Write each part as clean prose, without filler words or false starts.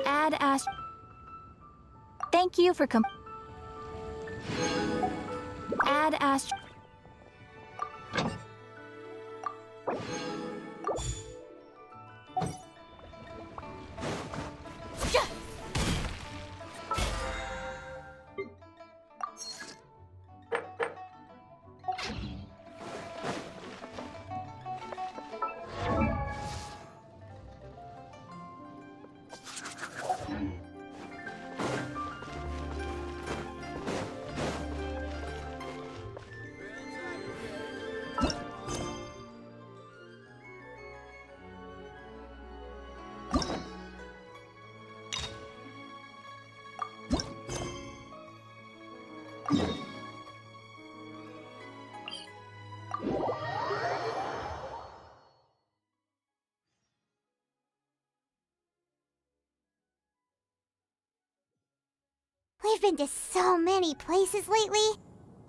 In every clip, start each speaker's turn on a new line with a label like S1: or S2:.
S1: Add Ast. Thank you for Add Ast.
S2: We've been to so many places lately.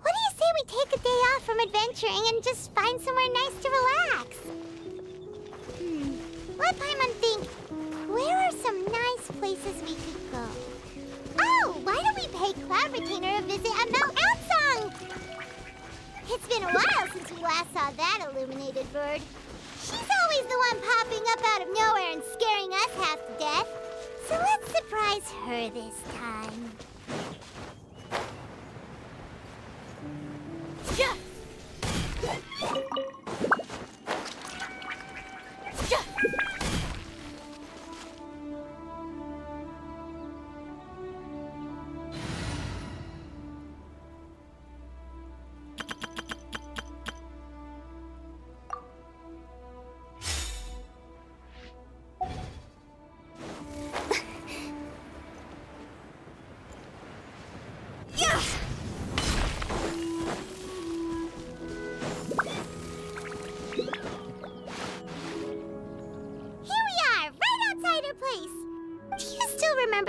S2: What do you say we take a day off from adventuring and just find somewhere nice to relax? Let Paimon think. Where are some nice places we could go? Oh, why don't we pay Cloud Retainer a visit at Mount Outsong? It's been a while since we last saw that illuminated bird. She's always the one popping up out of nowhere and scaring us half to death. So let's surprise her this time.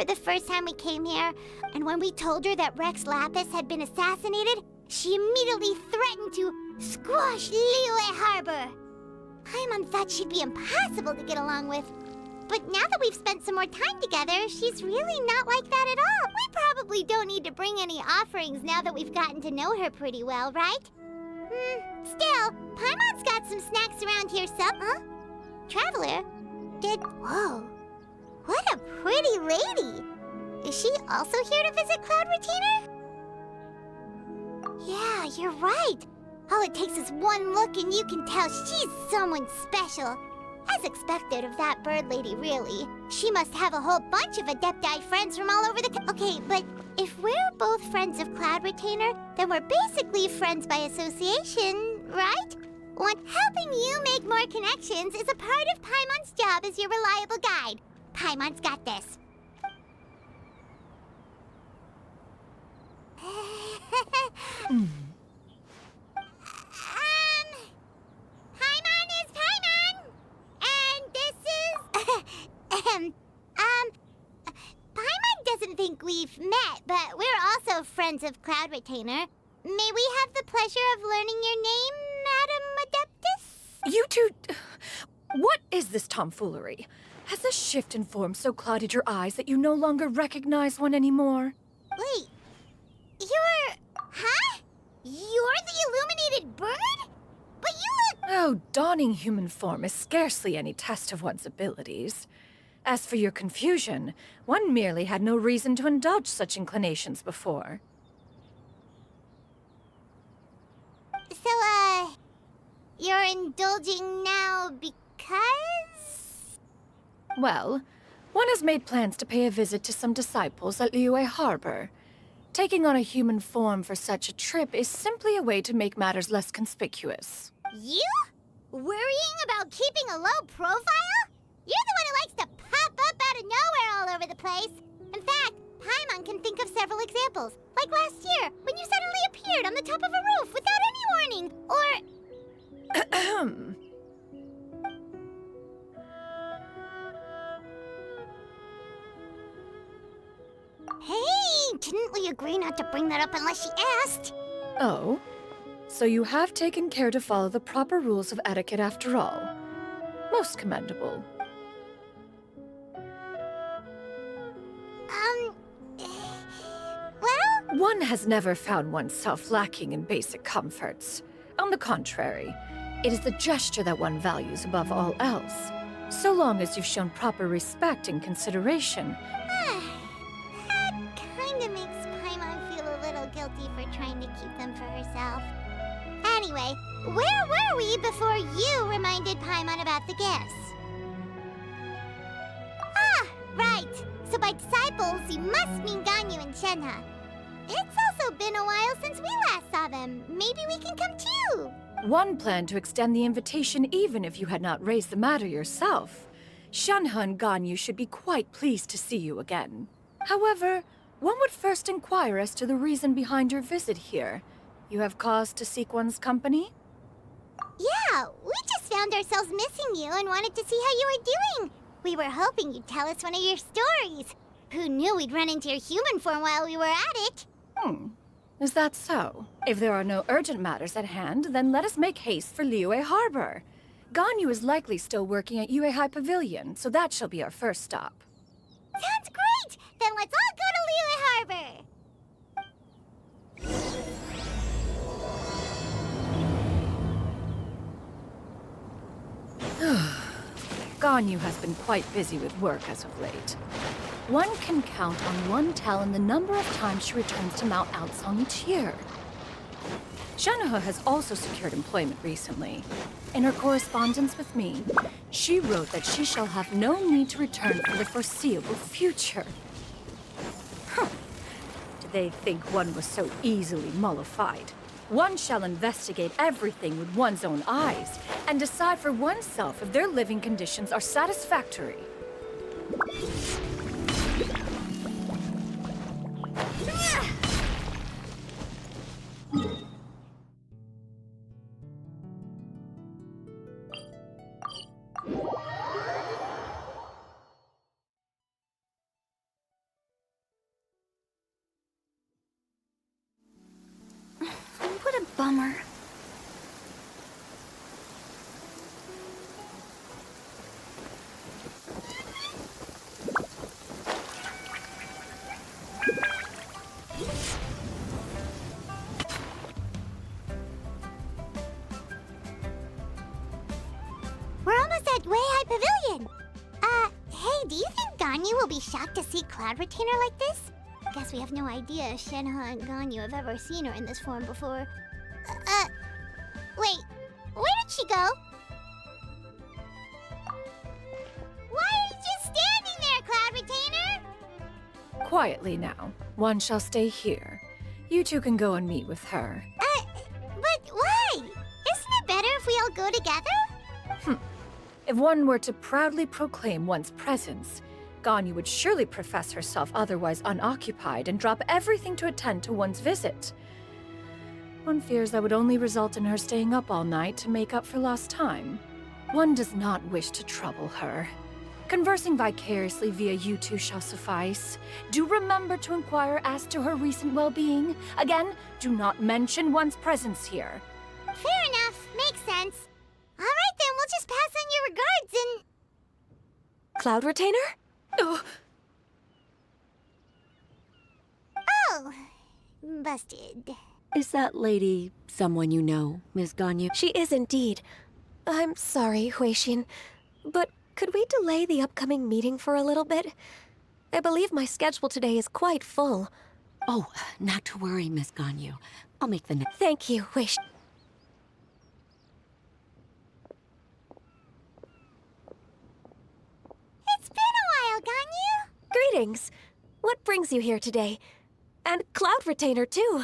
S2: The first time we came here, and when we told her that Rex Lapis had been assassinated, she immediately threatened to squash Liyue Harbor. Paimon thought she'd be impossible to get along with. But now that we've spent some more time together, she's really not like that at all. We probably don't need to bring any offerings now that we've gotten to know her pretty well, right? Still, Paimon's got some snacks around here, Huh? Traveler? Whoa. What a pretty lady! Is she also here to visit Cloud Retainer? Yeah, you're right. All it takes is one look and you can tell she's someone special. As expected of that bird lady, really. She must have a whole bunch of Adepti friends from all over the Okay, but if we're both friends of Cloud Retainer, then we're basically friends by association, right? Helping you make more connections is a part of Paimon's job as your reliable guide. Paimon's got this. Paimon is Paimon! And this is... Paimon doesn't think we've met, but we're also friends of Cloud Retainer. May we have the pleasure of learning your name, Madam Adeptus?
S3: You two... What is this tomfoolery? Has a shift in form so clouded your eyes that you no longer recognize one anymore?
S2: Wait, you're... Huh? You're the illuminated bird? But you look...
S3: Oh, donning human form is scarcely any test of one's abilities. As for your confusion, one merely had no reason to indulge such inclinations before.
S2: So, you're indulging now because?
S3: Well, one has made plans to pay a visit to some disciples at Liyue Harbor. Taking on a human form for such a trip is simply a way to make matters less conspicuous.
S2: You? Worrying about keeping a low profile? You're the one who likes to pop up out of nowhere all over the place. In fact, Paimon can think of several examples. Like last year, when you suddenly appeared on the top of a roof without any warning. Or...
S3: Ahem.
S2: Hey, didn't we agree not to bring that up unless she asked?
S3: Oh? So you have taken care to follow the proper rules of etiquette after all. Most commendable.
S2: Well?
S3: One has never found oneself lacking in basic comforts. On the contrary, it is the gesture that one values above all else. So long as you've shown proper respect and consideration.
S2: That kinda makes Paimon feel a little guilty for trying to keep them for herself. Anyway, where were we before you reminded Paimon about the gifts? Ah, right. So by disciples, you must mean Ganyu and Shenhe. It's also been a while since we last saw them. Maybe we can come too.
S3: One planned to extend the invitation even if you had not raised the matter yourself. Shenhe and Ganyu should be quite pleased to see you again. However, one would first inquire as to the reason behind your visit here. You have cause to seek one's company?
S2: Yeah, we just found ourselves missing you and wanted to see how you were doing. We were hoping you'd tell us one of your stories. Who knew we'd run into your human form while we were at it?
S3: Is that so? If there are no urgent matters at hand, then let us make haste for Liyue Harbor. Ganyu is likely still working at Yuehai Pavilion, so that shall be our first stop.
S2: Sounds great! Then let's all go to Liyue Harbor!
S3: Ganyu has been quite busy with work as of late. One can count on one talon the number of times she returns to Mount Outsong each year. Shenhe has also secured employment recently. In her correspondence with me, she wrote that she shall have no need to return for the foreseeable future. Did they think one was so easily mollified? One shall investigate everything with one's own eyes and decide for oneself if their living conditions are satisfactory.
S1: What a bummer.
S2: We're almost at Weihai Pavilion! Hey, do you think Ganyu will be shocked to see Cloud Retainer like this? Guess we have no idea if Shenhe and Ganyu have ever seen her in this form before. Wait, where did she go? Why are you just standing there, Cloud Retainer?
S3: Quietly now. One shall stay here. You two can go and meet with her.
S2: But why? Isn't it better if we all go together?
S3: If one were to proudly proclaim one's presence, Ganyu would surely profess herself otherwise unoccupied and drop everything to attend to one's visit. One fears that would only result in her staying up all night to make up for lost time. One does not wish to trouble her. Conversing vicariously via you two shall suffice. Do remember to inquire as to her recent well-being. Again, do not mention one's presence here.
S2: Fair enough, makes sense. All right then, we'll just pass on your regards and...
S1: Cloud Retainer?
S3: Oh,
S2: Oh, busted.
S4: Is that lady someone you know, Miss Ganyu?
S1: She is indeed. I'm sorry, Huixin, but Could we delay the upcoming meeting for a little bit? I believe my schedule today is quite full.
S4: Oh, not to worry, Miss Ganyu. I'll make the next.
S1: Thank you, Wish.
S2: It's been a while, Ganyu.
S1: Greetings. What brings you here today? And Cloud Retainer, too.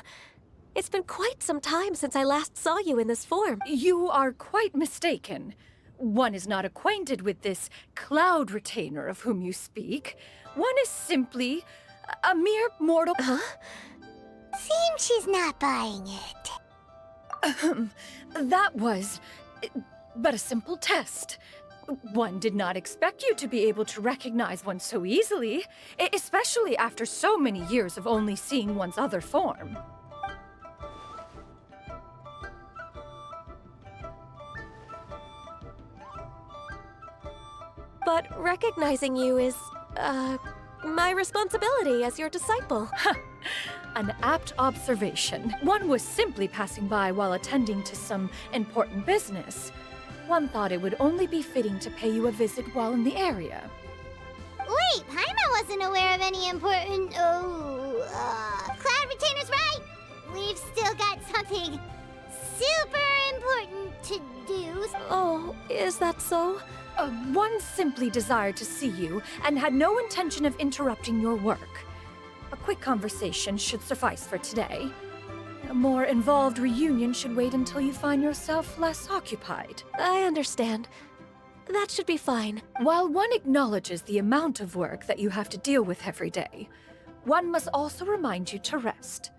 S1: It's been quite some time since I last saw you in this form.
S3: You are quite mistaken. One is not acquainted with this Cloud Retainer of whom you speak. One is simply a mere mortal.
S1: Huh?
S2: Seems she's not buying it.
S3: That was but a simple test. One did not expect you to be able to recognize one so easily, especially after so many years of only seeing one's other form.
S1: But recognizing you is, my responsibility as your disciple.
S3: An apt observation. One was simply passing by while attending to some important business. One thought it would only be fitting to pay you a visit while in the area.
S2: Wait, Paimon wasn't aware of any important... Cloud Retainer's right! We've still got something super important to do.
S1: Oh, is that so?
S3: One simply desired to see you and had no intention of interrupting your work. A quick conversation should suffice for today. A more involved reunion should wait until you find yourself less occupied.
S1: I understand. That should be fine.
S3: While one acknowledges the amount of work that you have to deal with every day, one must also remind you to rest.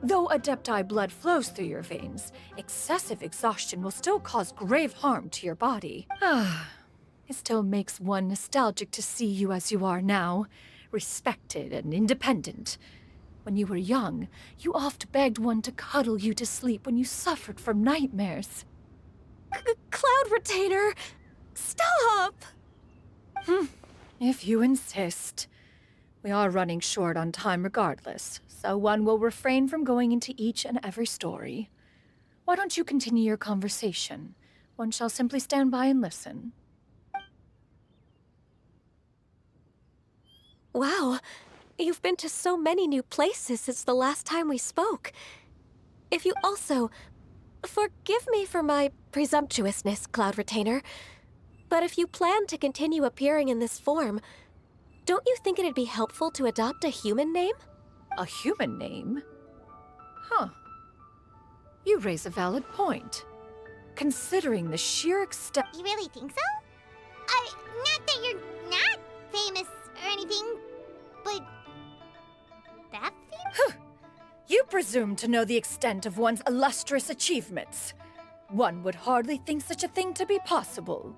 S3: Though Adepti blood flows through your veins, excessive exhaustion will still cause grave harm to your body. It still makes one nostalgic to see you as you are now, respected and independent. When you were young, you oft begged one to cuddle you to sleep when you suffered from nightmares.
S1: Cloud Retainer! Stop!
S3: If you insist. We are running short on time regardless, so one will refrain from going into each and every story. Why don't you continue your conversation? One shall simply stand by and listen.
S1: Wow, you've been to so many new places since the last time we spoke. If you also... Forgive me for my presumptuousness, Cloud Retainer, but if you plan to continue appearing in this form, don't you think it'd be helpful to adopt a human name?
S3: A human name? Huh. You raise a valid point. Considering the sheer extent...
S2: You really think so? Not that you're not famous or anything, but... that famous?
S3: You presume to know the extent of one's illustrious achievements. One would hardly think such a thing to be possible.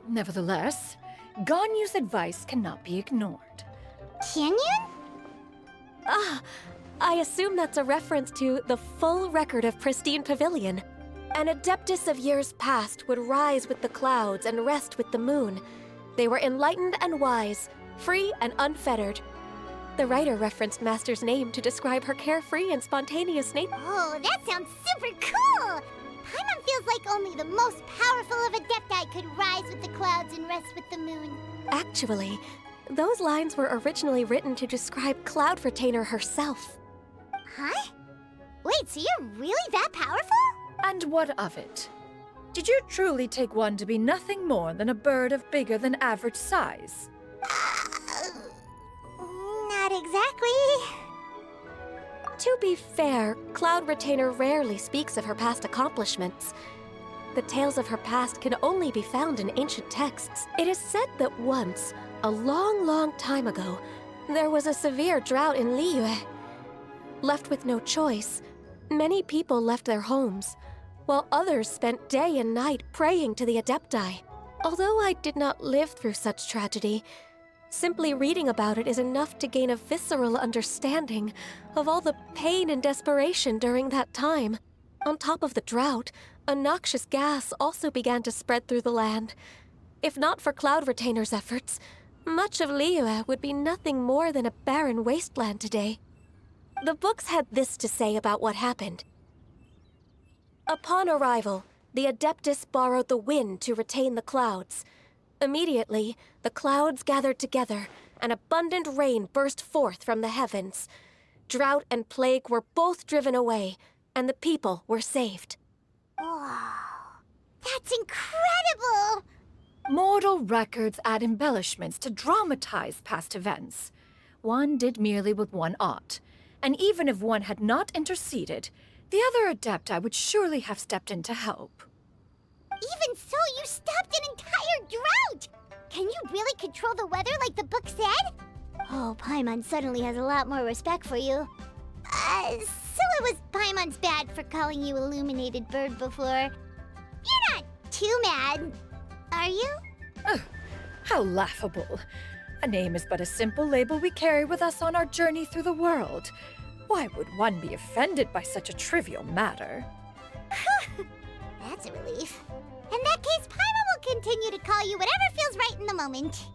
S3: Nevertheless, Ganyu's advice cannot be ignored.
S2: Canyon?
S1: I assume that's a reference to the full record of Pristine Pavilion. An Adeptus of years past would rise with the clouds and rest with the moon. They were enlightened and wise, free and unfettered. The writer referenced Master's name to describe her carefree and spontaneous nature.
S2: Oh, that sounds super cool! Paimon feels like only the most powerful of Adepti could rise with the clouds and rest with the moon.
S1: Actually, those lines were originally written to describe Cloud Retainer herself.
S2: Huh? Wait, so you're really that powerful?
S3: And what of it? Did you truly take one to be nothing more than a bird of bigger than average size?
S2: Not exactly.
S1: To be fair, Cloud Retainer rarely speaks of her past accomplishments. The tales of her past can only be found in ancient texts. It is said that once, a long, long time ago, there was a severe drought in Liyue. Left with no choice, many people left their homes, while others spent day and night praying to the Adepti. Although I did not live through such tragedy, simply reading about it is enough to gain a visceral understanding of all the pain and desperation during that time. On top of the drought, a noxious gas also began to spread through the land. If not for Cloud Retainer's efforts, much of Liyue would be nothing more than a barren wasteland today. The books had this to say about what happened. Upon arrival, the Adeptus borrowed the wind to retain the clouds. Immediately, the clouds gathered together, and abundant rain burst forth from the heavens. Drought and plague were both driven away, and the people were saved.
S2: Wow. That's incredible!
S3: Mortal records add embellishments to dramatize past events. One did merely what one ought, and even if one had not interceded, the other Adepti would surely have stepped in to help.
S2: Even so, you stopped an entire drought! Can you really control the weather like the book said? Oh, Paimon suddenly has a lot more respect for you. So it was Paimon's bad for calling you Illuminated Bird before. You're not too mad, are you?
S3: How laughable. A name is but a simple label we carry with us on our journey through the world. Why would one be offended by such a trivial matter?
S2: That's a relief. In that case, Paimon will continue to call you whatever feels right in the moment.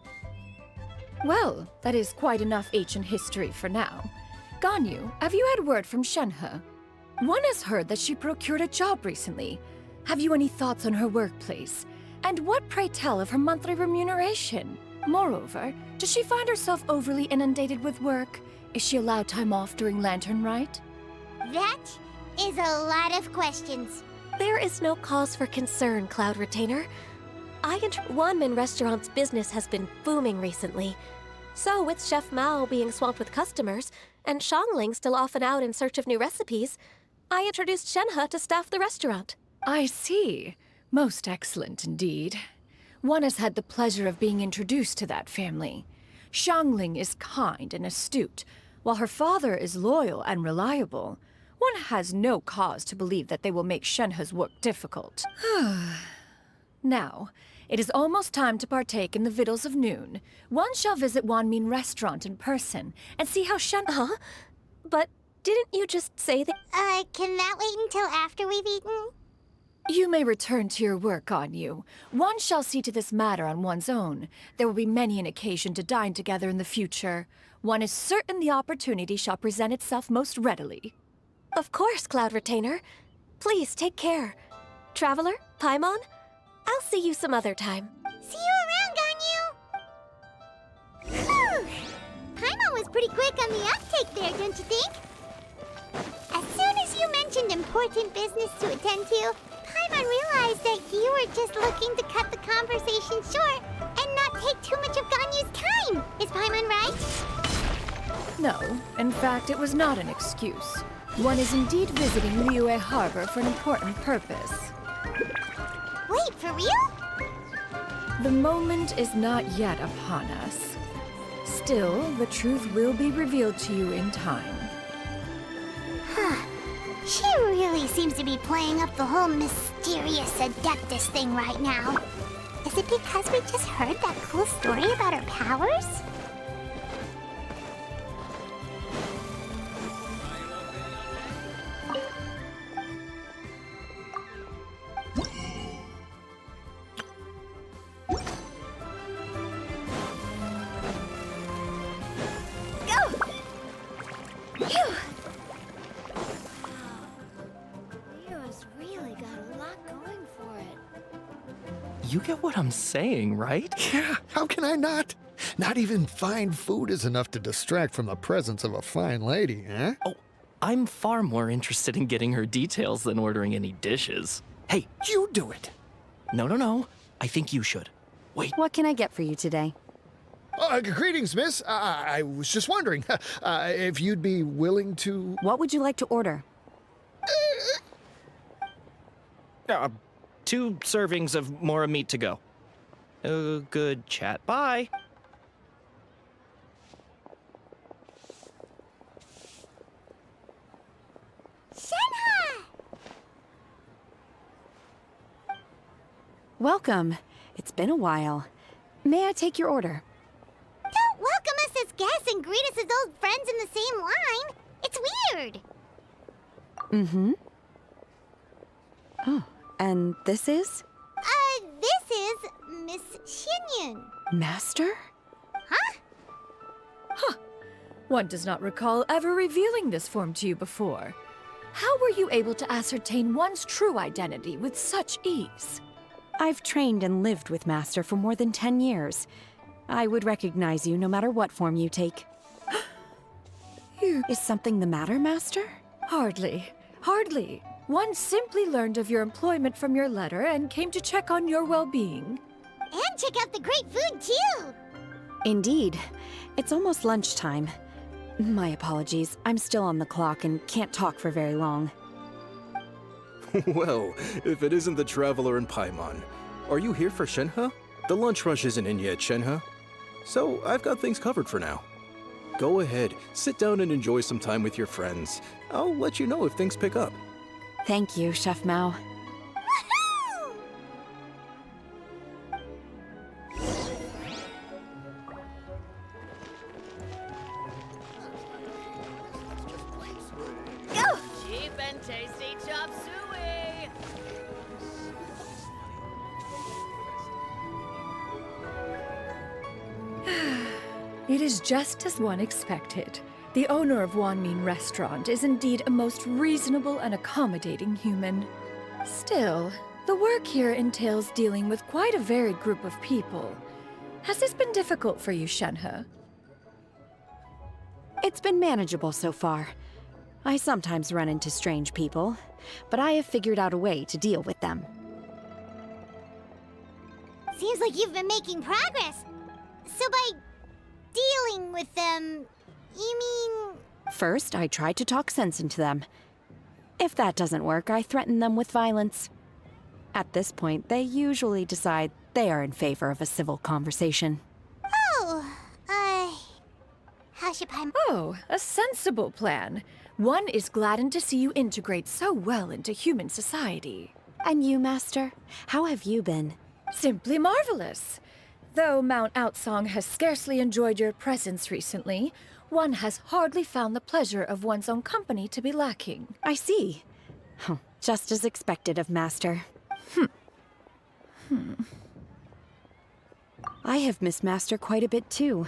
S3: Well, that is quite enough ancient history for now. Ganyu, have you had word from Shenhe? One has heard that she procured a job recently. Have you any thoughts on her workplace? And what, pray tell, of her monthly remuneration? Moreover, does she find herself overly inundated with work? Is she allowed time off during Lantern Rite?
S2: That is a lot of questions.
S1: There is no cause for concern, Cloud Retainer. Wanmin Restaurant's business has been booming recently. So, with Chef Mao being swamped with customers, and Xiangling still off and out in search of new recipes, I introduced Shenhe to staff the restaurant.
S3: I see. Most excellent indeed. One has had the pleasure of being introduced to that family. Xiangling is kind and astute, while her father is loyal and reliable. One has no cause to believe that they will make Shenhe's work difficult. Now, it is almost time to partake in the victuals of noon. One shall visit Wanmin Restaurant in person and see how
S1: Huh? But didn't you just say that?
S2: Can that wait until after we've eaten?
S3: You may return to your work, Ganyu. One shall see to this matter on one's own. There will be many an occasion to dine together in the future. One is certain the opportunity shall present itself most readily.
S1: Of course, Cloud Retainer. Please take care. Traveler, Paimon, I'll see you some other time.
S2: See you around, Ganyu! Whew! Paimon was pretty quick on the uptake there, don't you think? As soon as you mentioned important business to attend to, Paimon realized that you were just looking to cut the conversation short and not take too much of Ganyu's time. Is Paimon right?
S3: No, in fact, it was not an excuse. One is indeed visiting Liyue Harbor for an important purpose.
S2: Wait, for real?
S3: The moment is not yet upon us. Still, the truth will be revealed to you in time.
S2: Huh. She really seems to be playing up the whole mysterious Adeptus thing right now. Is it because we just heard that cool story about her powers?
S5: You get what I'm saying, right?
S6: Yeah, how can I not? Not even fine food is enough to distract from the presence of a fine lady, eh?
S5: Oh, I'm far more interested in getting her details than ordering any dishes. Hey,
S6: You do it.
S5: no. I think you should. Wait,
S7: What can I get for you today?
S6: Greetings, miss. I was just wondering if you'd be willing to...
S7: What would you like to order?
S5: 2 servings of Mora meat to go. Good chat. Bye.
S2: Shenhe!
S7: Welcome. It's been a while. May I take your order?
S2: Don't welcome us as guests and greet us as old friends in the same line. It's weird.
S7: Mm-hmm. Oh, and this is?
S2: This is Miss Xinyun.
S7: Master?
S2: Huh?
S3: One does not recall ever revealing this form to you before. How were you able to ascertain one's true identity with such ease?
S7: I've trained and lived with Master for more than 10 years. I would recognize you no matter what form you take. Is something the matter, Master?
S3: Hardly. Hardly. One simply learned of your employment from your letter and came to check on your well-being.
S2: And check out the great food, too!
S7: Indeed. It's almost lunchtime. My apologies. I'm still on the clock and can't talk for very long.
S8: Well, if it isn't the Traveler and Paimon. Are you here for Shenhe? The lunch rush isn't in yet, Shenhe. So, I've got things covered for now. Go ahead, sit down and enjoy some time with your friends. I'll let you know if things pick up.
S7: Thank you, Chef Mao.
S2: Woohoo! Go!
S9: Cheap and tasty chop suey!
S3: It is just as one expected. The owner of Wanmin Restaurant is indeed a most reasonable and accommodating human. Still, the work here entails dealing with quite a varied group of people. Has this been difficult for you, Shenhe?
S7: It's been manageable so far. I sometimes run into strange people, but I have figured out a way to deal with them.
S2: Seems like you've been making progress. So by dealing with them, you mean...
S7: First, I try to talk sense into them. If that doesn't work, I threaten them with violence. At this point, they usually decide they are in favor of a civil conversation.
S2: Oh, how should I...
S3: Oh, a sensible plan. One is gladdened to see you integrate so well into human society.
S7: And you, Master? How have you been?
S3: Simply marvelous. Though Mount Outsong has scarcely enjoyed your presence recently, one has hardly found the pleasure of one's own company to be lacking.
S7: I see. Just as expected of Master. I have missed Master quite a bit too.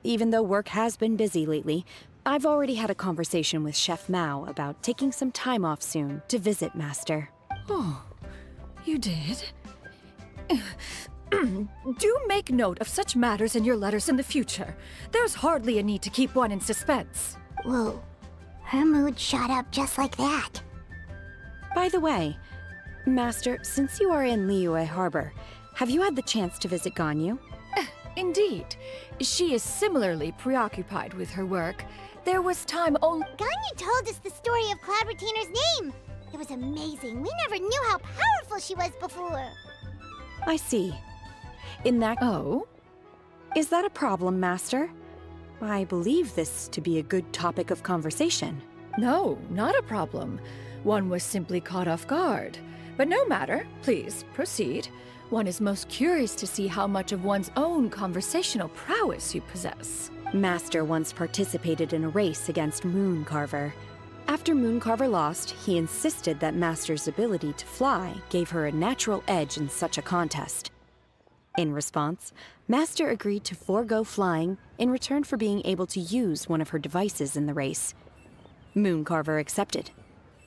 S7: Even though work has been busy lately, I've already had a conversation with Chef Mao about taking some time off soon to visit Master.
S3: Oh, you did? Do make note of such matters in your letters in the future. There's hardly a need to keep one in suspense.
S2: Whoa, her mood shot up just like that.
S7: By the way, Master, since you are in Liyue Harbor, have you had the chance to visit Ganyu?
S3: Indeed. She is similarly preoccupied with her work. There was time only—
S2: Ganyu told us the story of Cloud Retainer's name. It was amazing. We never knew how powerful she was before.
S7: I see. In that—
S3: Oh?
S7: Is that a problem, Master? I believe this to be a good topic of conversation.
S3: No, not a problem. One was simply caught off guard. But no matter. Please, proceed. One is most curious to see how much of one's own conversational prowess you possess.
S7: Master once participated in a race against Mooncarver. After Mooncarver lost, he insisted that Master's ability to fly gave her a natural edge in such a contest. In response, Master agreed to forego flying in return for being able to use one of her devices in the race. Mooncarver accepted,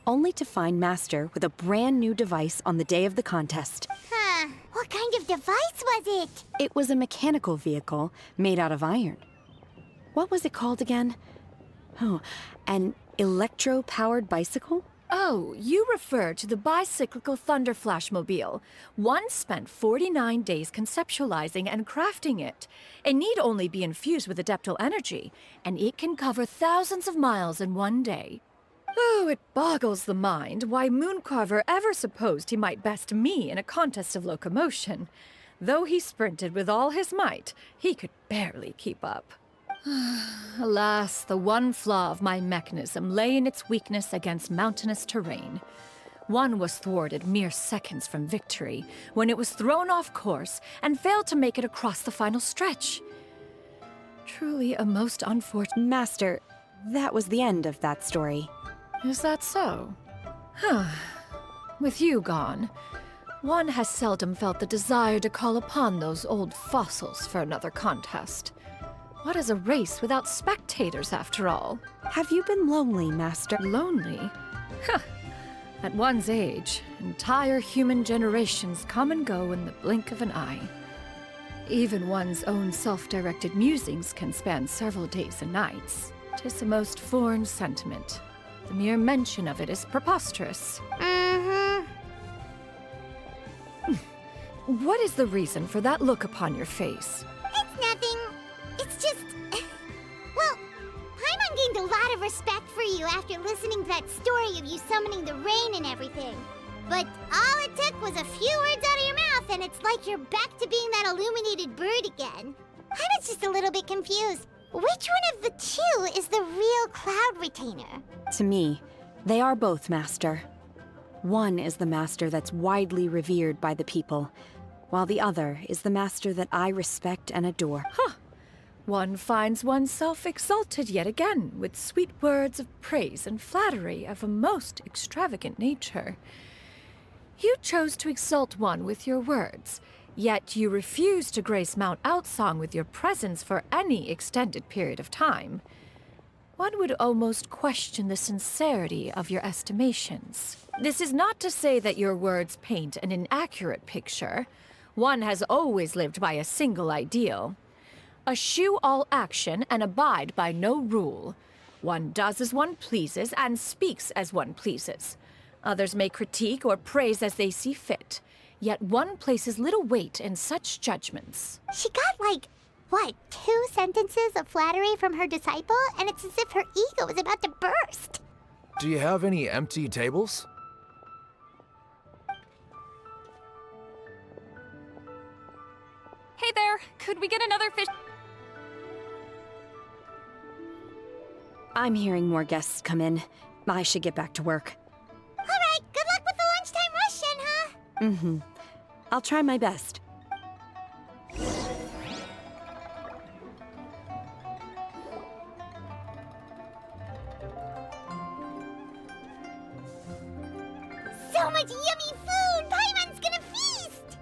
S7: only to find Master with a brand new device on the day of the contest.
S2: Huh, what kind of device was it?
S7: It was a mechanical vehicle made out of iron. What was it called again? Oh, an electro-powered bicycle?
S3: Oh, you refer to the bicyclical Thunder Flashmobile. One spent 49 days conceptualizing and crafting it. It need only be infused with adeptal energy, and it can cover thousands of miles in one day. Oh, it boggles the mind why Mooncarver ever supposed he might best me in a contest of locomotion. Though he sprinted with all his might, he could barely keep up. Alas, the one flaw of my mechanism lay in its weakness against mountainous terrain. One was thwarted mere seconds from victory, when it was thrown off course and failed to make it across the final stretch. Truly a most unfortunate—
S7: Master, that was the end of that story.
S3: Is that so? Huh. With you gone, one has seldom felt the desire to call upon those old fossils for another contest. What is a race without spectators, after all?
S7: Have you been lonely, Master?
S3: Lonely? At one's age, entire human generations come and go in the blink of an eye. Even one's own self-directed musings can span several days and nights. 'Tis a most foreign sentiment. The mere mention of it is preposterous. What is the reason for that look upon your face?
S2: It's nothing. It's just... Well, Paimon gained a lot of respect for you after listening to that story of you summoning the rain and everything. But all it took was a few words out of your mouth, and it's like you're back to being that illuminated bird again. I was just a little bit confused. Which one of the two is the real Cloud Retainer?
S7: To me, they are both, Master. One is the Master that's widely revered by the people, while the other is the Master that I respect and adore.
S3: One finds oneself exalted yet again with sweet words of praise and flattery of a most extravagant nature. You chose to exalt one with your words, yet you refuse to grace Mount Outsong with your presence for any extended period of time. One would almost question the sincerity of your estimations. This is not to say that your words paint an inaccurate picture. One has always lived by a single ideal. Eschew all action and abide by no rule. One does as one pleases and speaks as one pleases. Others may critique or praise as they see fit, yet one places little weight in such judgments.
S2: She got like, what, 2 sentences of flattery from her disciple, and it's as if her ego is about to burst.
S10: Do you have any empty tables?
S11: Hey there, could we get another fish?
S7: I'm hearing more guests come in. I should get back to work.
S2: All right, good luck with the lunchtime rush, Shenhe.
S7: Mm-hmm. I'll try my best.
S2: So much yummy food! Paimon's gonna feast!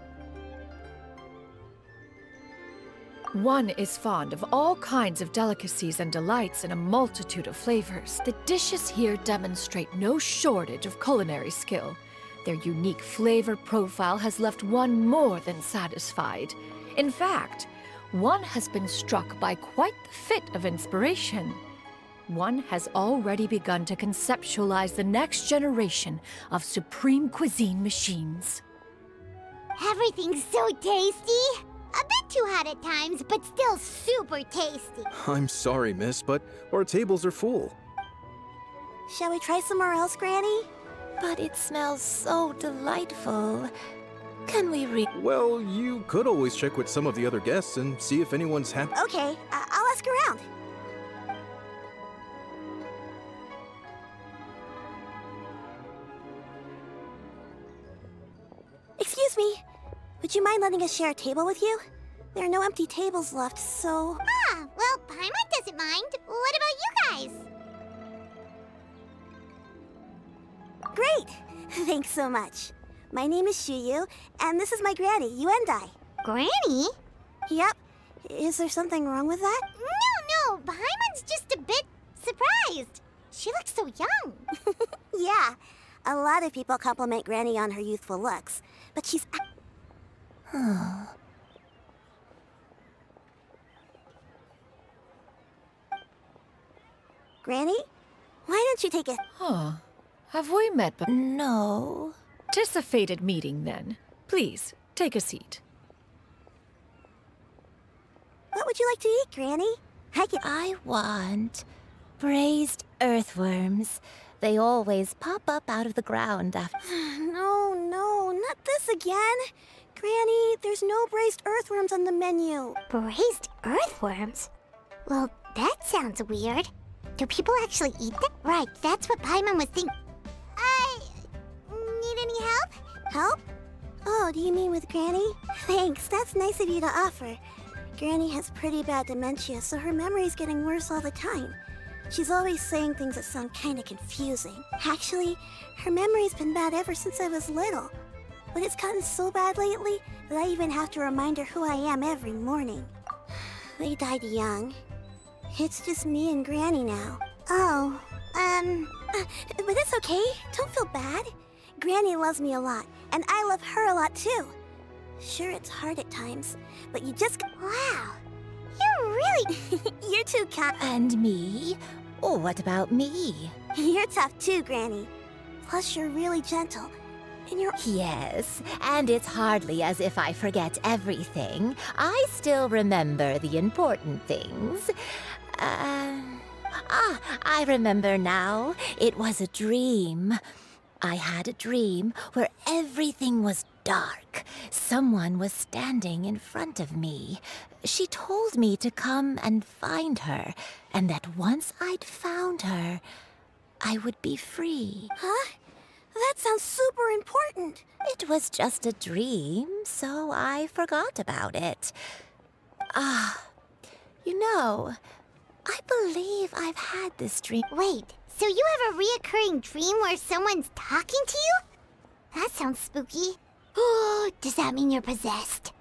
S3: One is fond of all kinds of delicacies and delights in a multitude of flavors. The dishes here demonstrate no shortage of culinary skill. Their unique flavor profile has left one more than satisfied. In fact, one has been struck by quite the fit of inspiration. One has already begun to conceptualize the next generation of supreme cuisine machines.
S2: Everything's so tasty! A bit too hot at times, but still super tasty.
S8: I'm sorry, miss, but our tables are full.
S2: Shall we try somewhere else, Granny?
S1: But it smells so delightful. Can we
S8: Well, you could always check with some of the other guests and see if anyone's happy.
S2: Okay, I'll ask around. Excuse me. Would you mind letting us share a table with you? There are no empty tables left, so... Ah, well, Paimon doesn't mind. What about you guys? Great! Thanks so much. My name is Shuyu, and this is my granny, Yuendai. Granny? Yep. Is there something wrong with that? No, Paimon's just a bit surprised. She looks so young. Yeah, a lot of people compliment Granny on her youthful looks, but she's... Granny? Why don't you take a...
S3: Huh. Have we met before?
S1: No.
S3: 'Tis a fated meeting, then. Please, take a seat.
S2: What would you like to eat, Granny?
S1: I want braised earthworms. They always pop up out of the ground after...
S2: No, not this again. Granny, there's no braised earthworms on the menu. Braised earthworms? Well, that sounds weird. Do people actually eat them? Right, that's what Paimon was thinking. Need any help? Help? Oh, do you mean with Granny? Thanks, that's nice of you to offer. Granny has pretty bad dementia, so her memory's getting worse all the time. She's always saying things that sound kinda confusing. Actually, her memory's been bad ever since I was little. But it's gotten so bad lately that I even have to remind her who I am every morning. They died young. It's just me and Granny now. Oh,
S12: But it's okay. Don't feel bad. Granny loves me a lot, and I love her a lot too. Sure, it's hard at times, but you just...
S2: Wow. You're really...
S12: You're too kind.
S13: And me? Oh, what about me?
S12: You're tough too, Granny. Plus, you're really gentle. And you're...
S13: Yes, and it's hardly as if I forget everything. I still remember the important things. I remember now. It was a dream. I had a dream where everything was dark. Someone was standing in front of me. She told me to come and find her, and that once I'd found her, I would be free.
S12: Huh? That sounds super important.
S13: It was just a dream, so I forgot about it. You know, I believe I've had this dream.
S2: Wait, so you have a reoccurring dream where someone's talking to you? That sounds spooky. Oh, does that mean you're possessed?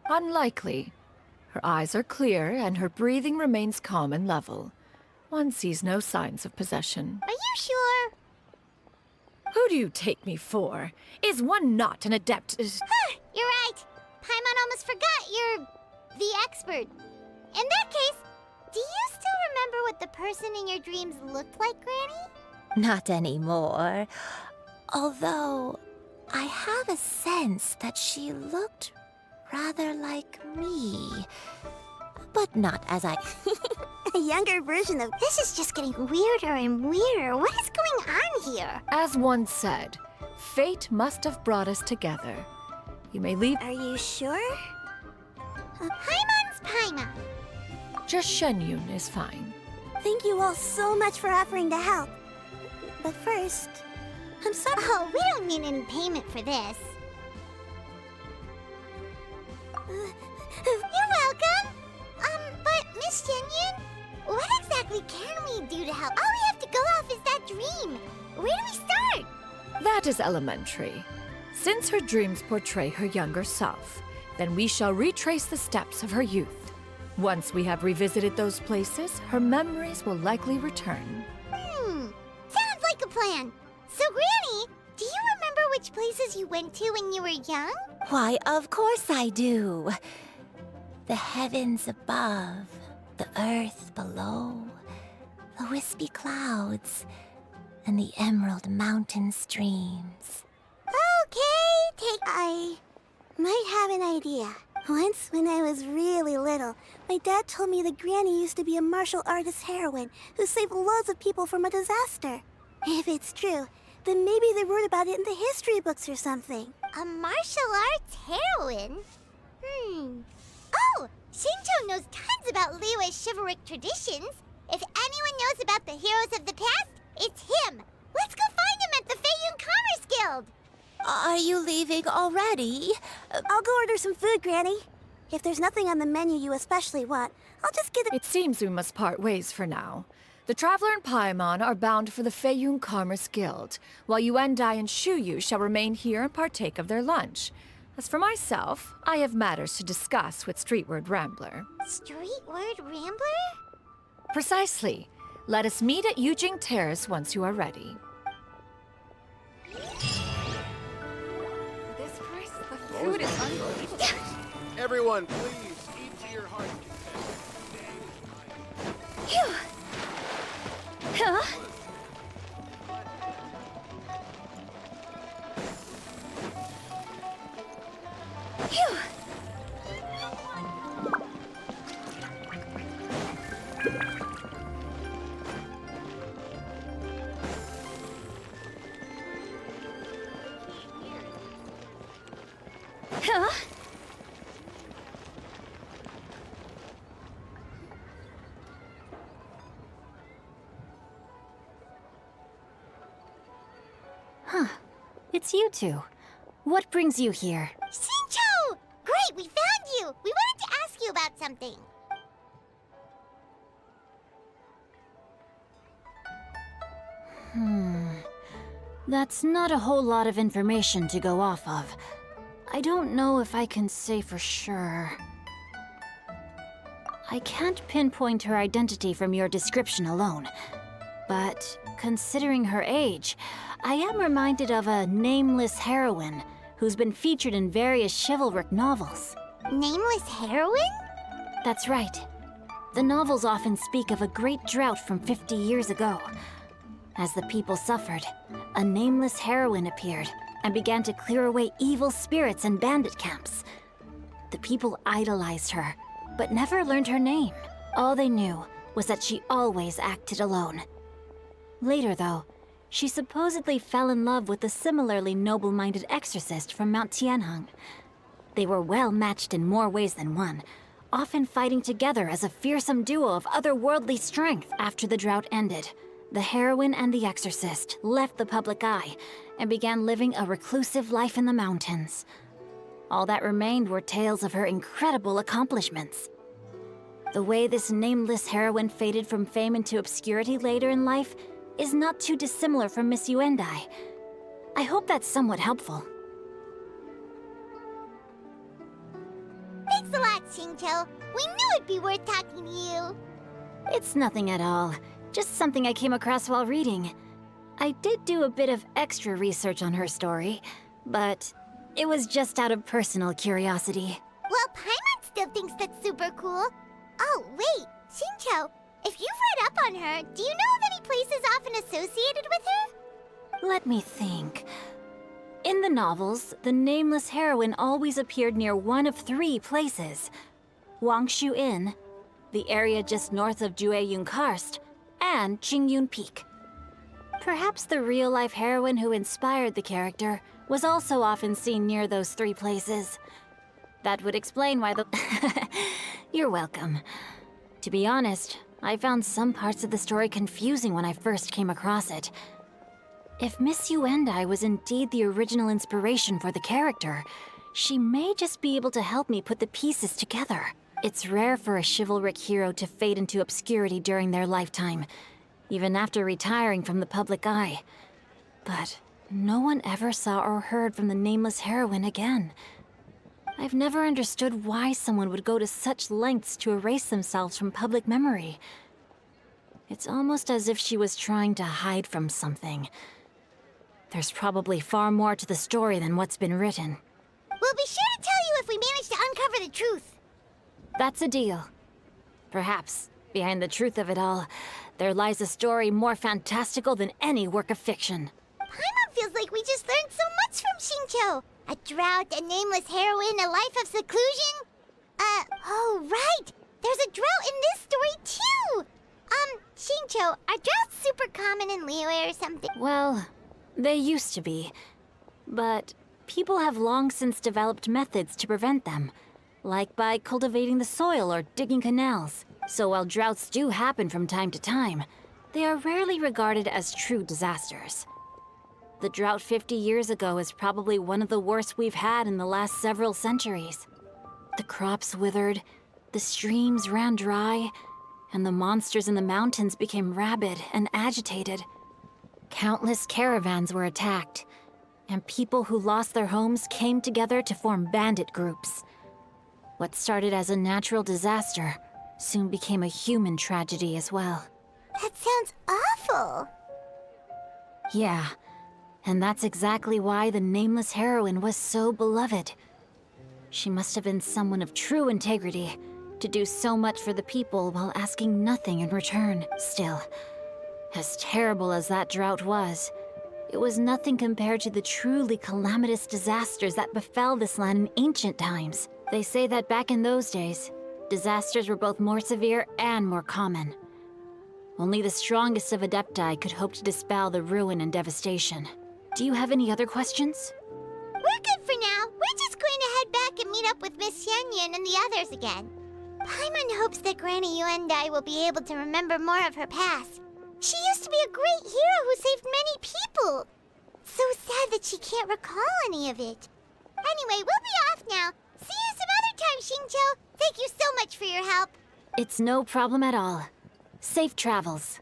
S3: Unlikely. Her eyes are clear and her breathing remains calm and level. One sees no signs of possession.
S2: Are you sure?
S3: Who do you take me for? Is one not an adept?
S2: You're right. Paimon almost forgot you're the expert. In that case, do you still remember what the person in your dreams looked like, Granny?
S13: Not anymore. Although, I have a sense that she looked rather like me. But not as I...
S12: A younger version of...
S2: This is just getting weirder and weirder. What is going on here?
S3: As one said, fate must have brought us together. You may leave...
S12: Are you sure?
S2: Paimon's Paimon.
S3: Just Shenyun is fine.
S12: Thank you all so much for offering to help. But first, I'm sorry.
S2: Oh, we don't need any payment for this. You're welcome. But Miss Shenyun, what exactly can we do to help? All we have to go off is that dream. Where do we start?
S3: That is elementary. Since her dreams portray her younger self, then we shall retrace the steps of her youth. Once we have revisited those places, her memories will likely return.
S2: Sounds like a plan. So, Granny, do you remember which places you went to when you were young?
S13: Why, of course I do. The heavens above, the earth below, the wispy clouds, and the emerald mountain streams.
S2: Okay,
S12: I might have an idea. Once, when I was really little, my dad told me that Granny used to be a martial artist heroine who saved loads of people from a disaster. If it's true, then maybe they wrote about it in the history books or something.
S2: A martial arts heroine? Oh, Shinjo knows tons about Liyue's chivalric traditions. If anyone knows about the heroes of the past, it's him. Let's go find him at the Feiyun Commerce Guild.
S13: Are you leaving already?
S12: I'll go order some food, Granny. If there's nothing on the menu you especially want, I'll just get it.
S3: It seems we must part ways for now. The Traveler and Paimon are bound for the Feiyun Commerce Guild, while Yuendai and Shuyu shall remain here and partake of their lunch. As for myself, I have matters to discuss with Streetward Rambler.
S2: Streetward Rambler?
S3: Precisely. Let us meet at Yujing Terrace once you are ready.
S11: This price, the food is unbelievable.
S10: Everyone, please eat to your heart's
S12: Phew! Huh? Phew! Huh?
S14: Huh. It's you two. What brings you here?
S2: Shinjo! Great, we found you! We wanted to ask you about something.
S14: That's not a whole lot of information to go off of. I don't know if I can say for sure. I can't pinpoint her identity from your description alone. But considering her age, I am reminded of a nameless heroine who's been featured in various chivalric novels.
S2: Nameless heroine?
S14: That's right. The novels often speak of a great drought from 50 years ago. As the people suffered, a nameless heroine appeared and began to clear away evil spirits and bandit camps. The people idolized her, but never learned her name. All they knew was that she always acted alone. Later, though, she supposedly fell in love with a similarly noble-minded exorcist from Mount Tianheng. They were well matched in more ways than one, often fighting together as a fearsome duo of otherworldly strength. After the drought ended, the heroine and the exorcist left the public eye and began living a reclusive life in the mountains. All that remained were tales of her incredible accomplishments. The way this nameless heroine faded from fame into obscurity later in life is not too dissimilar from Miss Yuendai. I hope that's somewhat helpful.
S2: Thanks a lot, Xingqiu. We knew it'd be worth talking to you.
S14: It's nothing at all. Just something I came across while reading. I did do a bit of extra research on her story, but it was just out of personal curiosity.
S2: Well, Paimon still thinks that's super cool. Oh, wait, Xingqiu, if you've read up on her, do you know of any places often associated with her?
S14: Let me think. In the novels, the nameless heroine always appeared near one of 3 places. Wangshu Inn, the area just north of Jueyun Karst, and Qingyun Peak. Perhaps the real-life heroine who inspired the character was also often seen near those 3 places. That would explain why the... You're welcome. To be honest, I found some parts of the story confusing when I first came across it. If Miss Yuendai was indeed the original inspiration for the character, she may just be able to help me put the pieces together. It's rare for a chivalric hero to fade into obscurity during their lifetime, even after retiring from the public eye. But no one ever saw or heard from the nameless heroine again. I've never understood why someone would go to such lengths to erase themselves from public memory. It's almost as if she was trying to hide from something. There's probably far more to the story than what's been written.
S2: We'll be sure to tell you if we manage to uncover the truth.
S14: That's a deal. Perhaps, behind the truth of it all, there lies a story more fantastical than any work of fiction.
S2: Paimon feels like we just learned so much from Xingqiu. A drought, a nameless heroine, a life of seclusion. Oh, right! There's a drought in this story, too! Xingqiu, are droughts super common in Liyue or something?
S14: Well, they used to be. But people have long since developed methods to prevent them, like by cultivating the soil or digging canals. So while droughts do happen from time to time, they are rarely regarded as true disasters. The drought 50 years ago is probably one of the worst we've had in the last several centuries. The crops withered, the streams ran dry, and the monsters in the mountains became rabid and agitated. Countless caravans were attacked, and people who lost their homes came together to form bandit groups. What started as a natural disaster soon became a human tragedy as well.
S2: That sounds awful.
S14: Yeah. And that's exactly why the nameless heroine was so beloved. She must have been someone of true integrity, to do so much for the people while asking nothing in return. Still, as terrible as that drought was, it was nothing compared to the truly calamitous disasters that befell this land in ancient times. They say that back in those days, disasters were both more severe and more common. Only the strongest of Adepti could hope to dispel the ruin and devastation. Do you have any other questions?
S2: We're good for now. We're just going to head back and meet up with Miss Xianyun and the others again. Paimon hopes that Granny Yuendai will be able to remember more of her past. She used to be a great hero who saved many people. So sad that she can't recall any of it. Anyway, we'll be off now. See you some other time, Xingqiu. Thank you so much for your help.
S14: It's no problem at all. Safe travels.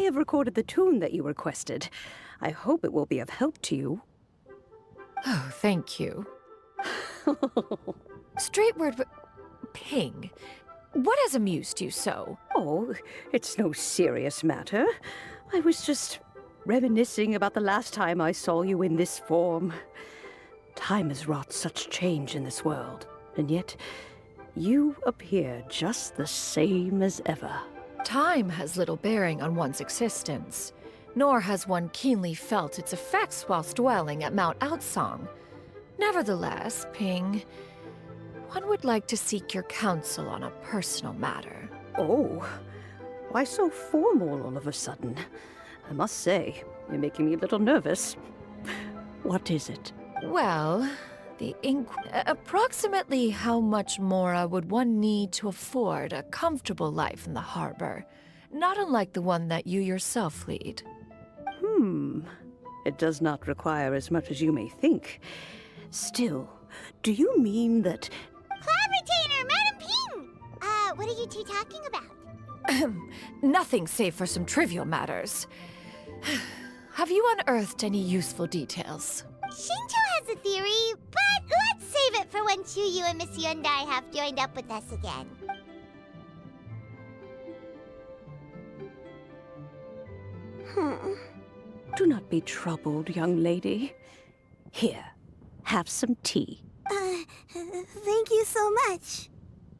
S15: I have recorded the tune that you requested. I hope it will be of help to you.
S3: Oh, thank you. Straight word, but Ping, what has amused you so?
S15: Oh, it's no serious matter. I was just reminiscing about the last time I saw you in this form. Time has wrought such change in this world, and yet you appear just the same as ever.
S3: Time has little bearing on one's existence, nor has one keenly felt its effects whilst dwelling at Mount Outsong. Nevertheless, Ping, one would like to seek your counsel on a personal matter.
S15: Oh, why so formal all of a sudden? I must say, you're making me a little nervous. What is it?
S3: Well, approximately how much more would one need to afford a comfortable life in the harbor, not unlike the one that you yourself lead?
S15: It does not require as much as you may think. Still, do you mean that...
S2: Cloud Retainer, Madam Ping! What are you two talking about?
S3: Nothing save for some trivial matters. Have you unearthed any useful details?
S2: Shinto has a theory, but let's save it for when Chuyu and Miss Yundai have joined up with us again.
S15: Do not be troubled, young lady. Here, have some tea.
S12: Thank you so much.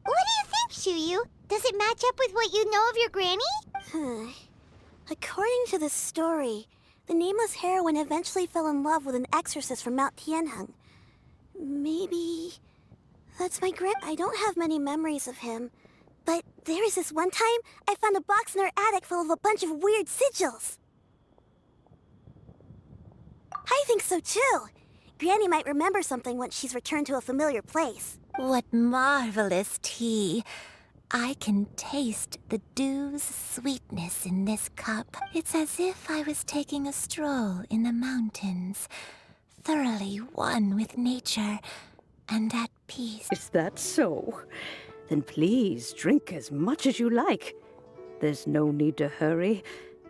S2: What do you think, Chuyu? Does it match up with what you know of your granny?
S12: According to the story, the nameless heroine eventually fell in love with an exorcist from Mount Tianheng. Maybe that's my I don't have many memories of him, but there was this one time I found a box in her attic full of a bunch of weird sigils. I think so too. Granny might remember something once she's returned to a familiar place.
S13: What marvelous tea. I can taste the dew's sweetness in this cup. It's as if I was taking a stroll in the mountains, thoroughly one with nature and at peace.
S15: Is that so? Then please drink as much as you like. There's no need to hurry.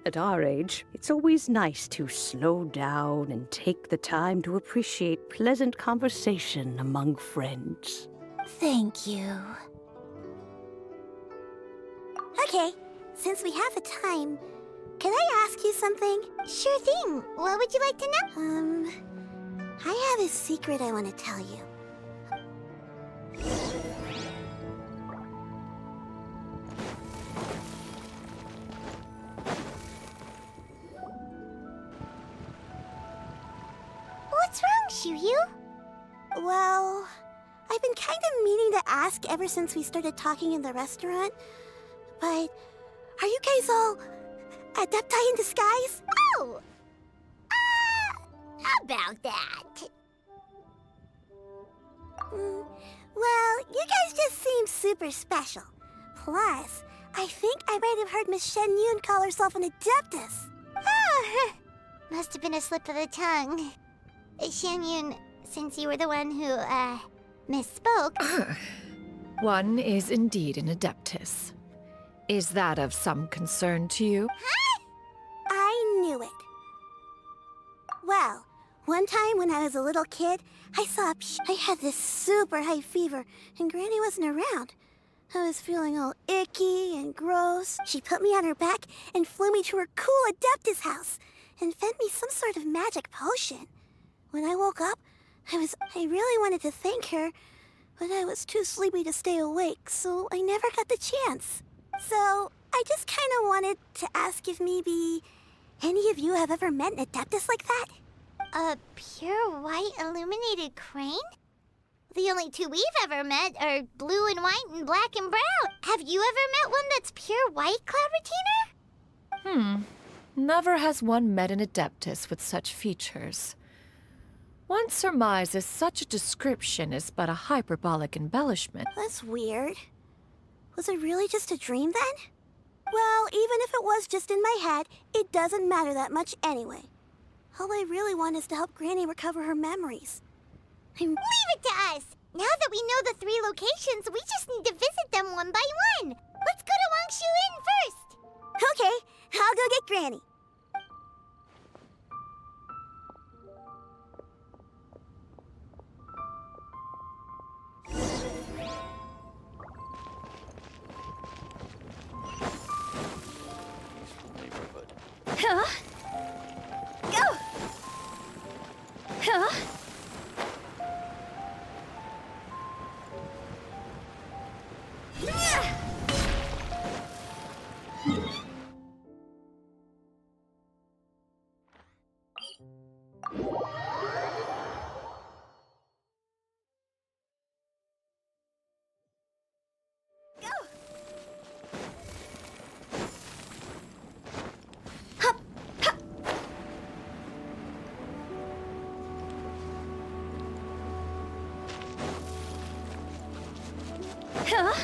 S15: At our age, it's always nice to slow down and take the time to appreciate pleasant conversation among friends.
S13: Thank you.
S12: Okay, since we have the time, can I ask you something?
S2: Sure thing. What would you like to know?
S12: I have a secret I want to tell you.
S2: What's wrong, Chuyu?
S12: Well, I've been kind of meaning to ask ever since we started talking in the restaurant, but are you guys all adepti in disguise?
S2: Oh! About that.
S12: Well, you guys just seem super special. Plus, I think I might have heard Miss Shen Yun call herself an Adeptus.
S2: Oh, must have been a slip of the tongue. Shen Yun, since you were the one who, misspoke.
S3: One is indeed an Adeptus. Is that of some concern to you?
S2: Huh?
S12: I knew it. Well, one time when I was a little kid, I had this super high fever, and Granny wasn't around. I was feeling all icky and gross. She put me on her back and flew me to her cool Adeptus house and fed me some sort of magic potion. When I woke up, I really wanted to thank her, but I was too sleepy to stay awake, so I never got the chance. So, I just kind of wanted to ask if maybe any of you have ever met an Adeptus like that?
S2: A pure white illuminated crane? The only two we've ever met are blue and white and black and brown. Have you ever met one that's pure white, Cloud Retainer?
S3: Never has one met an Adeptus with such features. One surmises such a description is but a hyperbolic embellishment.
S12: That's weird. Was it really just a dream then? Well, even if it was just in my head, it doesn't matter that much anyway. All I really want is to help Granny recover her memories.
S2: Leave it to us! Now that we know the 3 locations, we just need to visit them one by one. Let's go to Wangshu Inn first!
S12: Okay, I'll go get Granny.
S3: Huh? Go! Huh? Huh?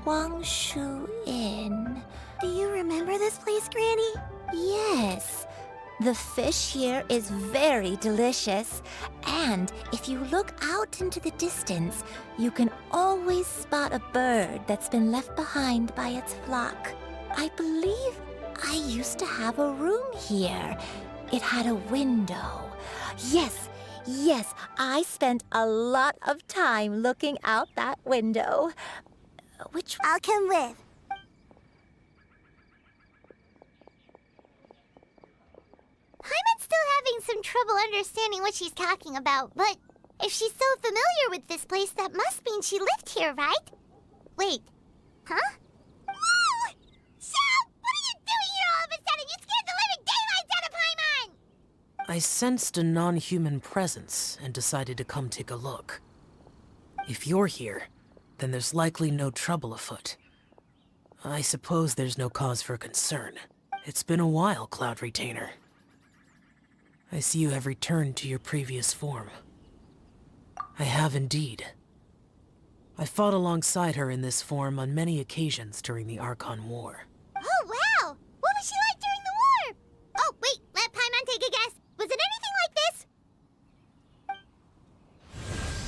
S13: Wangshu Inn.
S12: Do you remember this place, Granny?
S13: Yes. The fish here is very delicious. And if you look out into the distance, you can always spot a bird that's been left behind by its flock. I believe I used to have a room here. It had a window. Yes, I spent a lot of time looking out that window. Which
S12: I'll come with.
S2: Paimon's still having some trouble understanding what she's talking about, but if she's so familiar with this place, that must mean she lived here, right? Wait, huh? Whoa! Shao! What are you doing here all of a sudden? You scared the living daylights out of Paimon!
S16: I sensed a non-human presence and decided to come take a look. If you're here, then there's likely no trouble afoot. I suppose there's no cause for concern. It's been a while, Cloud Retainer. I see you have returned to your previous form. I have indeed. I fought alongside her in this form on many occasions during the Archon War.
S2: Oh, wow! What was she like during the war? Oh, wait, let Paimon take a guess. Was it anything like this?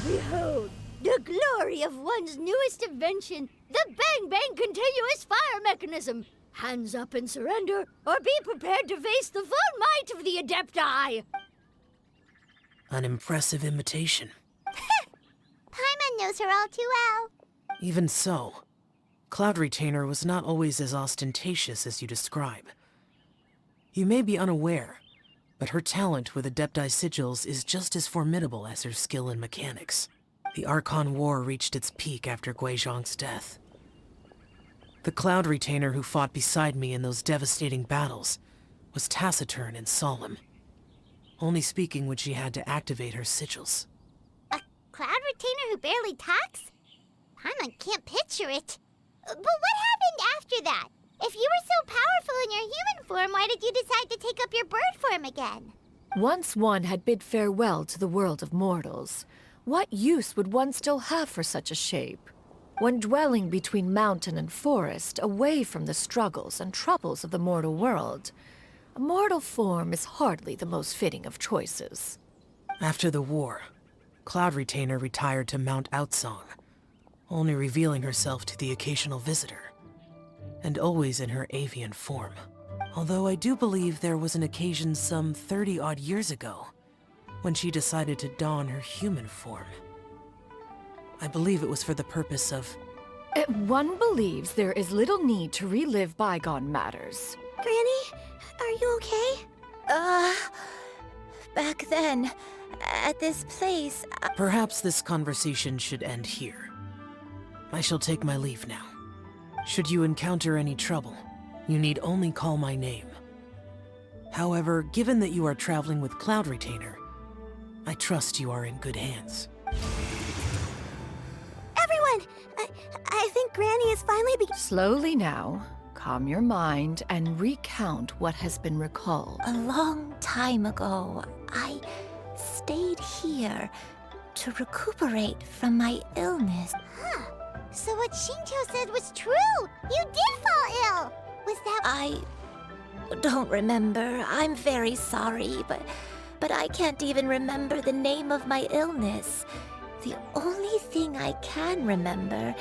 S17: Behold, the glory of one's newest invention, the Bang Bang Continuous Fire Mechanism. Hands up and surrender, or be prepared to face the full might of the Adepti.
S16: An impressive imitation.
S2: Paimon knows her all too well.
S16: Even so, Cloud Retainer was not always as ostentatious as you describe. You may be unaware, but her talent with Adepti sigils is just as formidable as her skill in mechanics. The Archon War reached its peak after Guizhong's death. The Cloud Retainer who fought beside me in those devastating battles was taciturn and solemn, only speaking when she had to activate her sigils.
S2: A Cloud Retainer who barely talks? Paimon can't picture it. But what happened after that? If you were so powerful in your human form, why did you decide to take up your bird form again?
S3: Once one had bid farewell to the world of mortals, What use would one still have for such a shape? When dwelling between mountain and forest, away from the struggles and troubles of the mortal world, a mortal form is hardly the most fitting of choices.
S16: After the war, Cloud Retainer retired to Mount Outsong, only revealing herself to the occasional visitor, and always in her avian form. Although I do believe there was an occasion some 30-odd years ago, when she decided to don her human form. I believe it was for the purpose of...
S3: One believes there is little need to relive bygone matters.
S12: Granny, are you okay?
S13: Back then, at this place...
S16: Perhaps this conversation should end here. I shall take my leave now. Should you encounter any trouble, you need only call my name. However, given that you are traveling with Cloud Retainer, I trust you are in good hands.
S12: Everyone! I think Granny is finally
S3: Slowly now. Calm your mind and recount what has been recalled.
S13: A long time ago, I stayed here to recuperate from my illness.
S2: Huh. So what Shincho said was true! You did fall ill! Was that...
S13: I don't remember. I'm very sorry, but I can't even remember the name of my illness. The only thing I can remember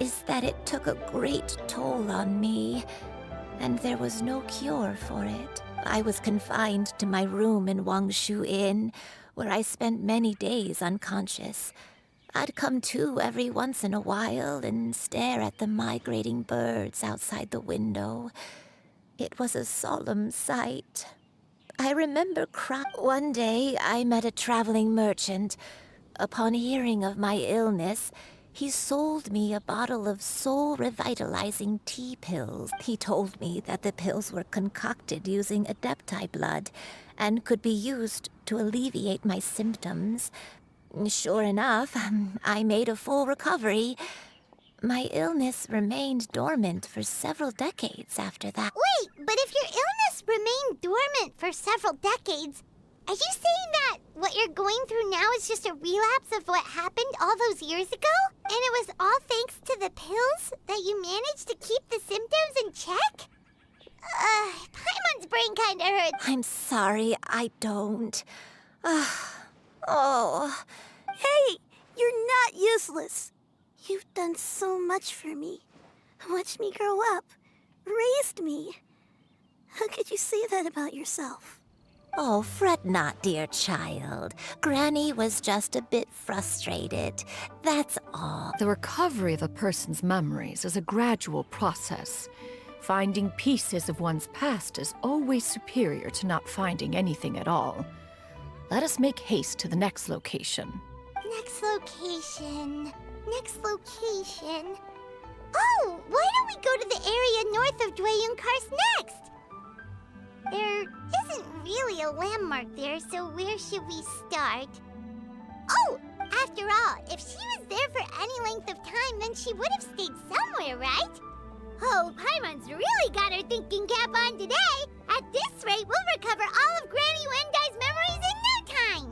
S13: is that it took a great toll on me, and there was no cure for it. I was confined to my room in Wangshu Inn, where I spent many days unconscious. I'd come to every once in a while and stare at the migrating birds outside the window. It was a solemn sight. I remember One day, I met a traveling merchant. Upon hearing of my illness, he sold me a bottle of soul-revitalizing tea pills. He told me that the pills were concocted using Adepti blood and could be used to alleviate my symptoms. Sure enough, I made a full recovery. My illness remained dormant for several decades after that.
S2: Wait, but if your illness remained dormant for several decades, are you saying that what you're going through now is just a relapse of what happened all those years ago? And it was all thanks to the pills that you managed to keep the symptoms in check? Paimon's brain kinda hurts.
S13: I'm sorry, I don't. Oh.
S12: Hey, you're not useless. You've done so much for me. Watched me grow up. Raised me. How could you say that about yourself?
S13: Oh, fret not, dear child. Granny was just a bit frustrated. That's all.
S3: The recovery of a person's memories is a gradual process. Finding pieces of one's past is always superior to not finding anything at all. Let us make haste to the next location.
S2: Next location. Next location. Oh, why don't we go to the area north of Dwayun Karst next? There isn't really a landmark there, so where should we start? Oh, after all, if she was there for any length of time, then she would have stayed somewhere, right? Oh, Paimon's really got her thinking cap on today. At this rate, we'll recover all of Granny Wendai's memories in no time.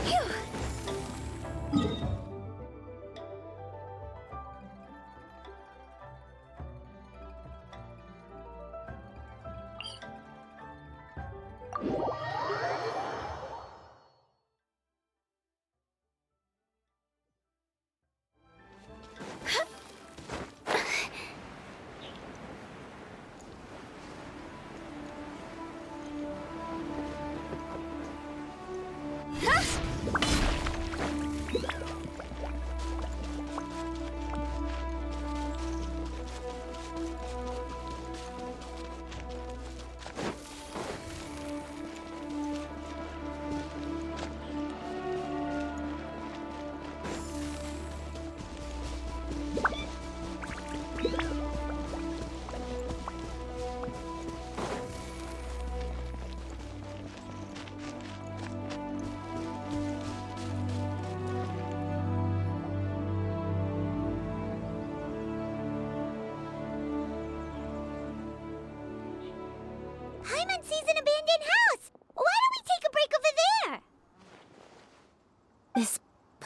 S2: Phew.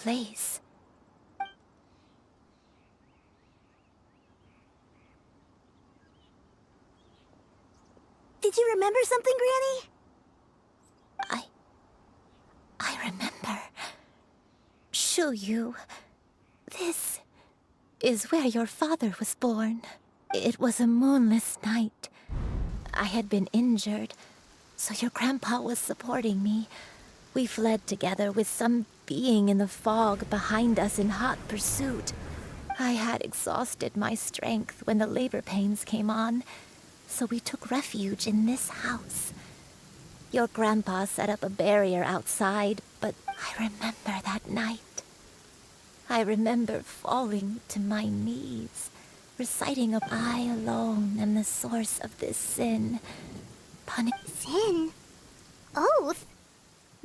S13: place.
S12: Did you remember something, Granny?
S13: I remember. Shuyu, this is where your father was born. It was a moonless night. I had been injured, so your grandpa was supporting me. We fled together with some being in the fog behind us in hot pursuit. I had exhausted my strength when the labor pains came on, so we took refuge in this house. Your grandpa set up a barrier outside, but I remember that night. I remember falling to my knees, reciting I alone am the source of this sin.
S2: Sin? Oath?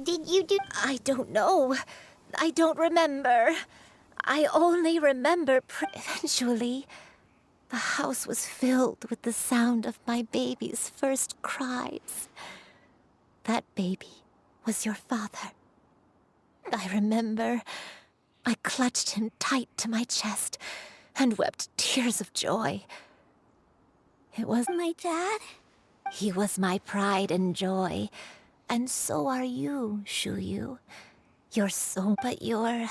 S2: Did you do—
S13: I don't know. I don't remember. I only remember eventually, the house was filled with the sound of my baby's first cries. That baby was your father. I remember I clutched him tight to my chest and wept tears of joy. It was
S12: my dad?
S13: He was my pride and joy, and so are you, Shuyu. But you're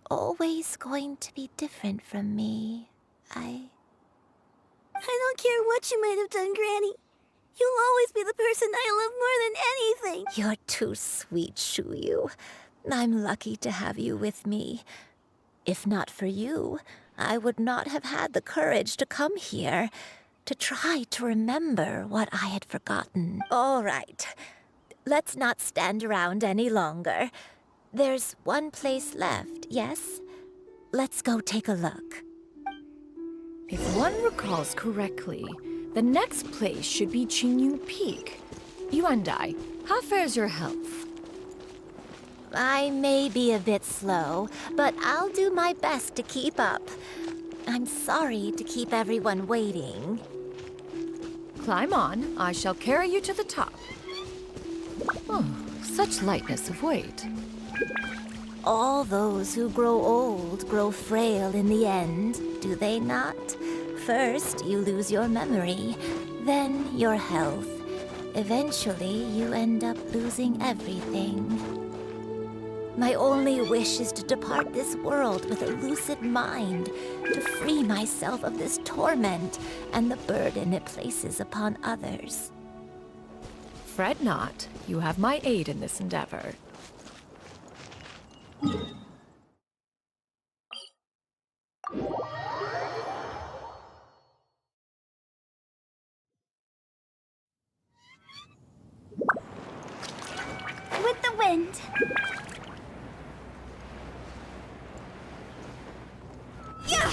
S13: always going to be different from me. I
S12: don't care what you might have done, Granny. You'll always be the person I love more than anything.
S13: You're too sweet, Shuyu. I'm lucky to have you with me. If not for you, I would not have had the courage to come here, to try to remember what I had forgotten. All right. Let's not stand around any longer. There's one place left, yes? Let's go take a look.
S3: If one recalls correctly, the next place should be Qingyun Peak. Yuandai, how fares your health?
S13: I may be a bit slow, but I'll do my best to keep up. I'm sorry to keep everyone waiting.
S3: Climb on. I shall carry you to the top. Oh, such lightness of weight.
S13: All those who grow old grow frail in the end, do they not? First, you lose your memory, then your health. Eventually, you end up losing everything. My only wish is to depart this world with a lucid mind, to free myself of this torment and the burden it places upon others.
S3: Fret not. You have my aid in this endeavor.
S12: With the wind. Yeah.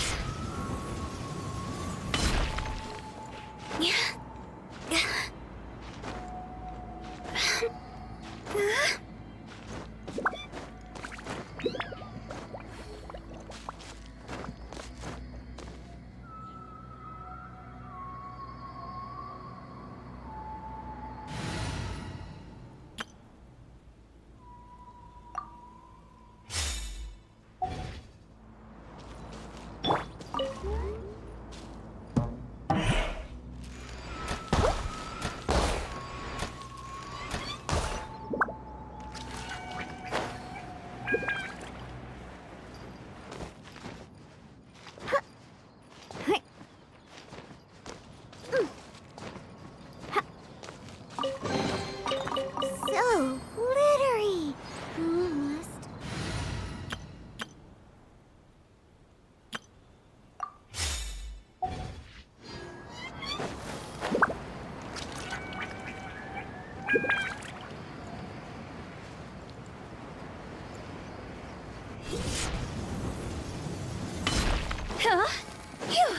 S12: So glittery. Almost. Huh? Phew.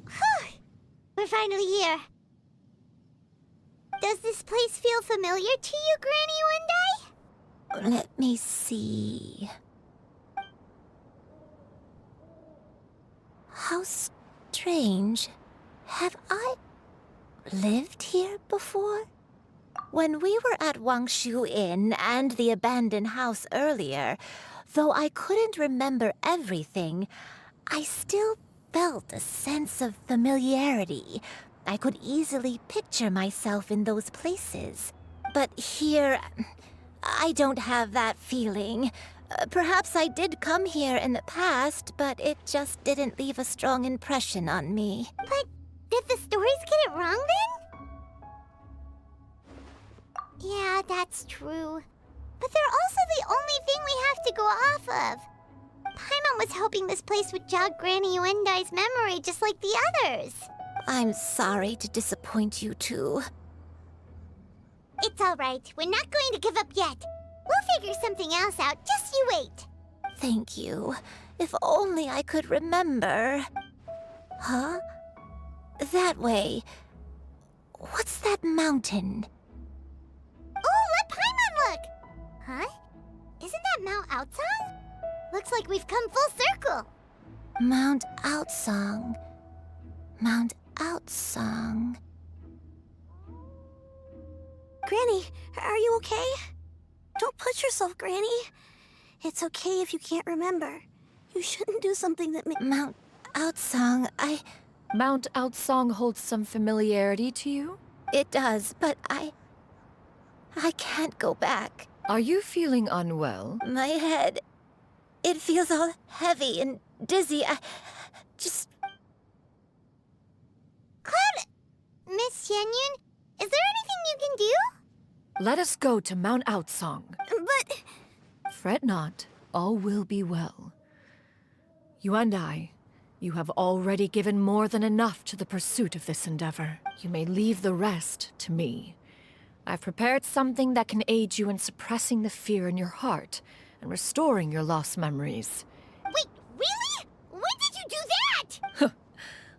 S12: Huh?
S2: We're finally here. Does this place feel familiar to you, Granny Yuandai?
S13: Let me see. How strange. Have I lived here before? When we were at Wangshu Inn and the abandoned house earlier, though I couldn't remember everything, I still felt a sense of familiarity. I could easily picture myself in those places. But here, I don't have that feeling. Perhaps I did come here in the past, but it just didn't leave a strong impression on me.
S2: But did the stories get it wrong then? Yeah, that's true. But they're also the only thing we have to go off of. Paimon was hoping this place would jog Granny Yuendai's memory just like the others.
S13: I'm sorry to disappoint you too.
S2: It's all right. We're not going to give up yet. We'll figure something else out. Just you wait.
S13: Thank you. If only I could remember. Huh? That way. What's that mountain?
S2: Oh, let Paimon look! Huh? Isn't that Mount Aotsang? Looks like we've come full circle.
S13: Mount Aotsang. Mount Aotsang.
S12: Granny, are you okay? Don't push yourself, Granny. It's okay if you can't remember. You shouldn't do something that may—
S13: Mount Aotsang,
S3: Mount Aotsang holds some familiarity to you?
S13: It does, but I can't go back.
S3: Are you feeling unwell?
S13: My head, it feels all heavy and dizzy.
S2: Cloud... Miss Xianyun, is there anything you can do?
S3: Let us go to Mount Aotsang.
S2: But...
S3: Fret not, all will be well. You and I, you have already given more than enough to the pursuit of this endeavor. You may leave the rest to me. I've prepared something that can aid you in suppressing the fear in your heart and restoring your lost memories.
S2: Wait, really? When did you do that?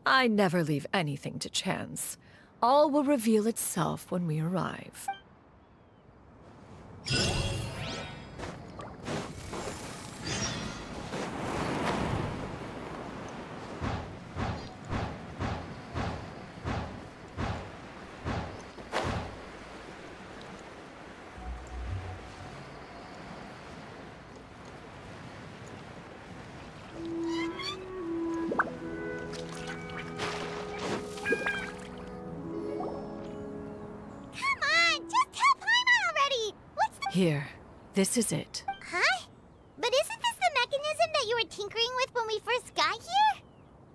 S3: I never leave anything to chance. All will reveal itself when we arrive. Here, this is it.
S2: Huh? But isn't this the mechanism that you were tinkering with when we first got here?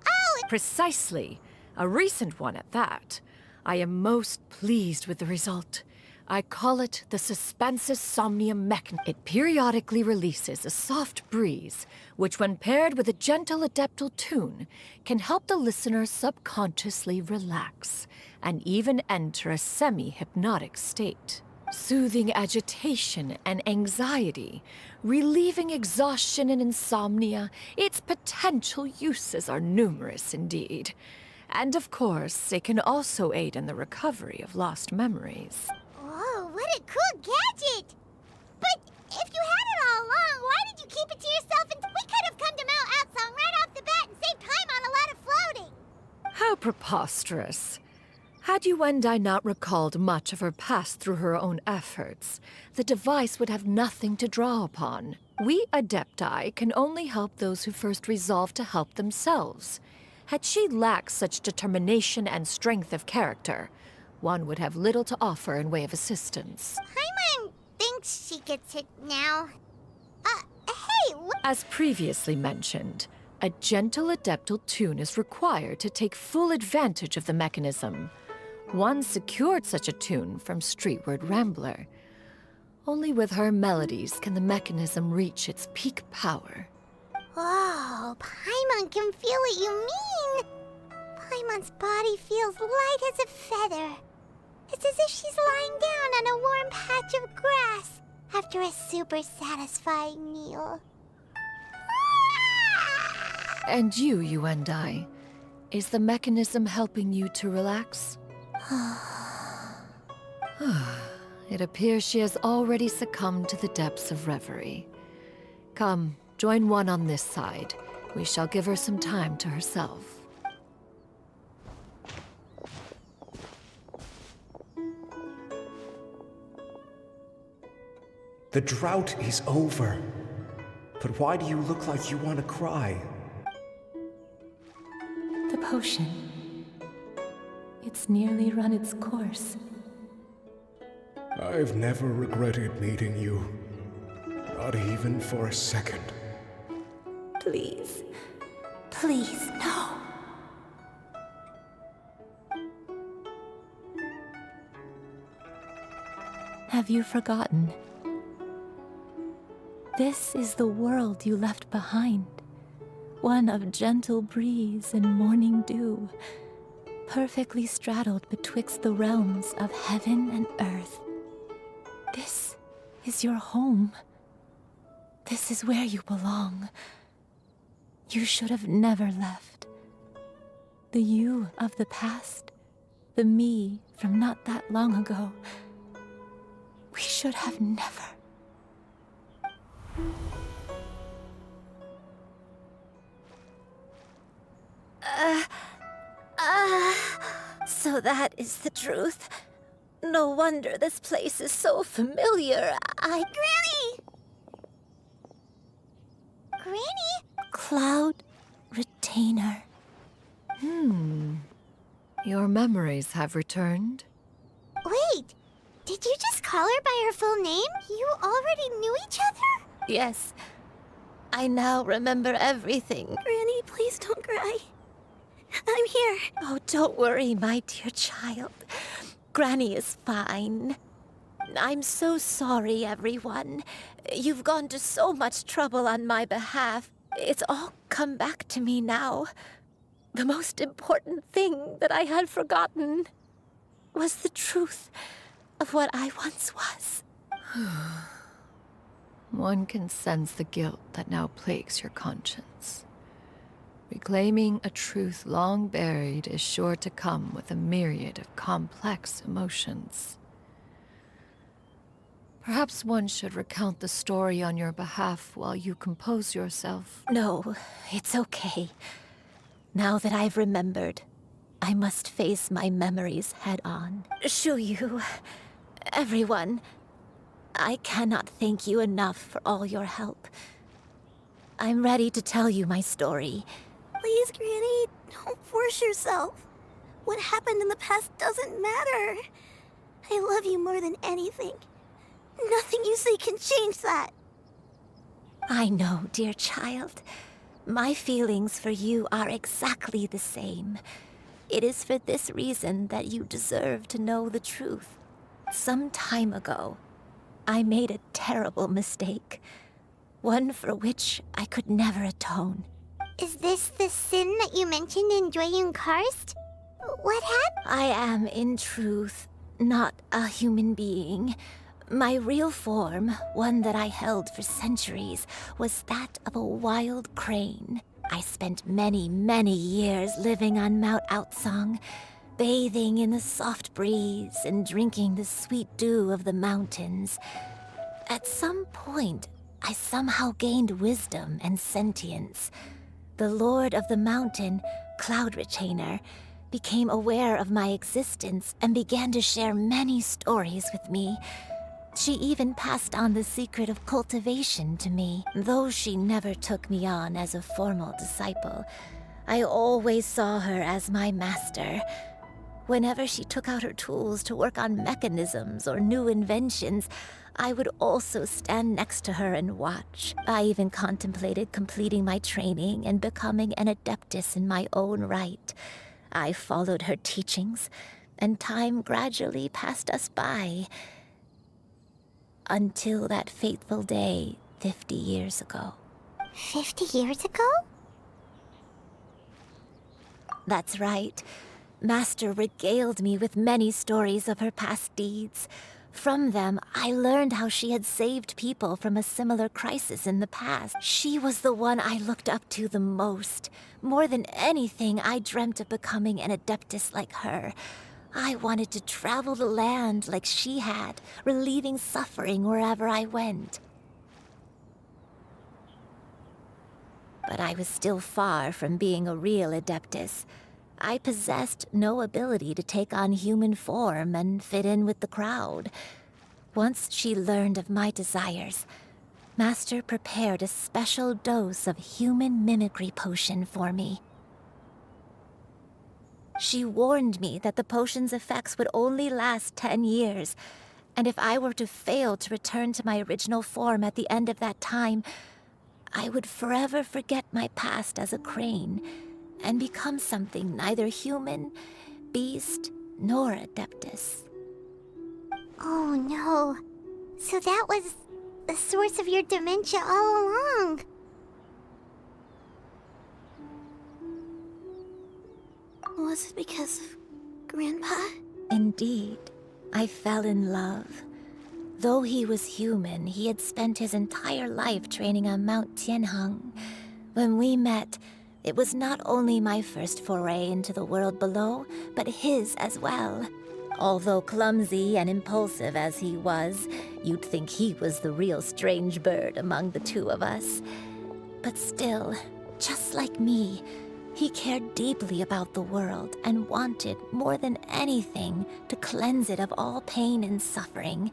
S2: Oh,
S3: Precisely. A recent one at that. I am most pleased with the result. I call it the Suspensus Somnium Mechanism. It periodically releases a soft breeze, which when paired with a gentle adeptal tune, can help the listener subconsciously relax and even enter a semi-hypnotic state. Soothing agitation and anxiety, relieving exhaustion and insomnia, its potential uses are numerous indeed. And of course, it can also aid in the recovery of lost memories.
S2: Whoa, what a cool gadget! But if you had it all along, why did you keep it to yourself? And we could have come to Mount Aotsang right off the bat and saved time on a lot of floating!
S3: How preposterous. Had Yuendai not recalled much of her past through her own efforts, the device would have nothing to draw upon. We Adepti can only help those who first resolve to help themselves. Had she lacked such determination and strength of character, one would have little to offer in way of assistance.
S2: Paimon thinks she gets it now. Hey,
S3: As previously mentioned, a gentle adeptal tune is required to take full advantage of the mechanism. One secured such a tune from Streetward Rambler. Only with her melodies can the mechanism reach its peak power.
S2: Whoa, Paimon can feel what you mean. Paimon's body feels light as a feather. It's as if she's lying down on a warm patch of grass after a super satisfying meal.
S3: And you, Yuendai, is the mechanism helping you to relax? It appears she has already succumbed to the depths of reverie. Come, join one on this side. We shall give her some time to herself.
S18: The drought is over. But why do you look like you want to cry?
S13: The potion. It's nearly run its course.
S18: I've never regretted meeting you. Not even for a second.
S13: Please. Please, no. Have you forgotten? This is the world you left behind. One of gentle breeze and morning dew, perfectly straddled betwixt the realms of heaven and earth. This is your home. This is where you belong. You should have never left. The you of the past, the me from not that long ago, we should have never. So that is the truth. No wonder this place is so familiar.
S2: Granny! Granny?
S13: Cloud Retainer.
S3: Your memories have returned.
S2: Wait, did you just call her by her full name? You already knew each other?
S13: Yes. I now remember everything.
S12: Granny, please don't cry. I'm here.
S13: Oh, don't worry, my dear child. Granny is fine. I'm so sorry, everyone. You've gone to so much trouble on my behalf. It's all come back to me now. The most important thing that I had forgotten was the truth of what I once was.
S3: One can sense the guilt that now plagues your conscience. Reclaiming a truth long buried is sure to come with a myriad of complex emotions. Perhaps one should recount the story on your behalf while you compose yourself.
S13: No, it's okay. Now that I've remembered, I must face my memories head on. Shuyu, everyone, I cannot thank you enough for all your help. I'm ready to tell you my story.
S12: Please, Granny, don't force yourself. What happened in the past doesn't matter. I love you more than anything. Nothing you say can change that.
S13: I know, dear child. My feelings for you are exactly the same. It is for this reason that you deserve to know the truth. Some time ago, I made a terrible mistake. One for which I could never atone.
S2: Is this the sin that you mentioned in Jueyun Karst? What happened?
S13: I am, in truth, not a human being. My real form, one that I held for centuries, was that of a wild crane. I spent many, many years living on Mount Outsong, bathing in the soft breeze and drinking the sweet dew of the mountains. At some point, I somehow gained wisdom and sentience. The Lord of the Mountain, Cloud Retainer, became aware of my existence and began to share many stories with me. She even passed on the secret of cultivation to me. Though she never took me on as a formal disciple, I always saw her as my master. Whenever she took out her tools to work on mechanisms or new inventions, I would also stand next to her and watch. I even contemplated completing my training and becoming an adeptus in my own right. I followed her teachings, and time gradually passed us by. Until that fateful day 50 years ago.
S2: 50 years ago?
S13: That's right. Master regaled me with many stories of her past deeds. From them, I learned how she had saved people from a similar crisis in the past. She was the one I looked up to the most. More than anything, I dreamt of becoming an adeptus like her. I wanted to travel the land like she had, relieving suffering wherever I went. But I was still far from being a real adeptus. I possessed no ability to take on human form and fit in with the crowd. Once she learned of my desires, Master prepared a special dose of human mimicry potion for me. She warned me that the potion's effects would only last 10 years, and if I were to fail to return to my original form at the end of that time, I would forever forget my past as a crane and become something neither human, beast, nor Adeptus.
S2: Oh no. So that was the source of your dementia all along.
S12: Was it because of Grandpa?
S13: Indeed, I fell in love. Though he was human, he had spent his entire life training on Mount Tianheng. When we met, it was not only my first foray into the world below, but his as well. Although clumsy and impulsive as he was, you'd think he was the real strange bird among the two of us. But still, just like me, he cared deeply about the world and wanted, more than anything, to cleanse it of all pain and suffering.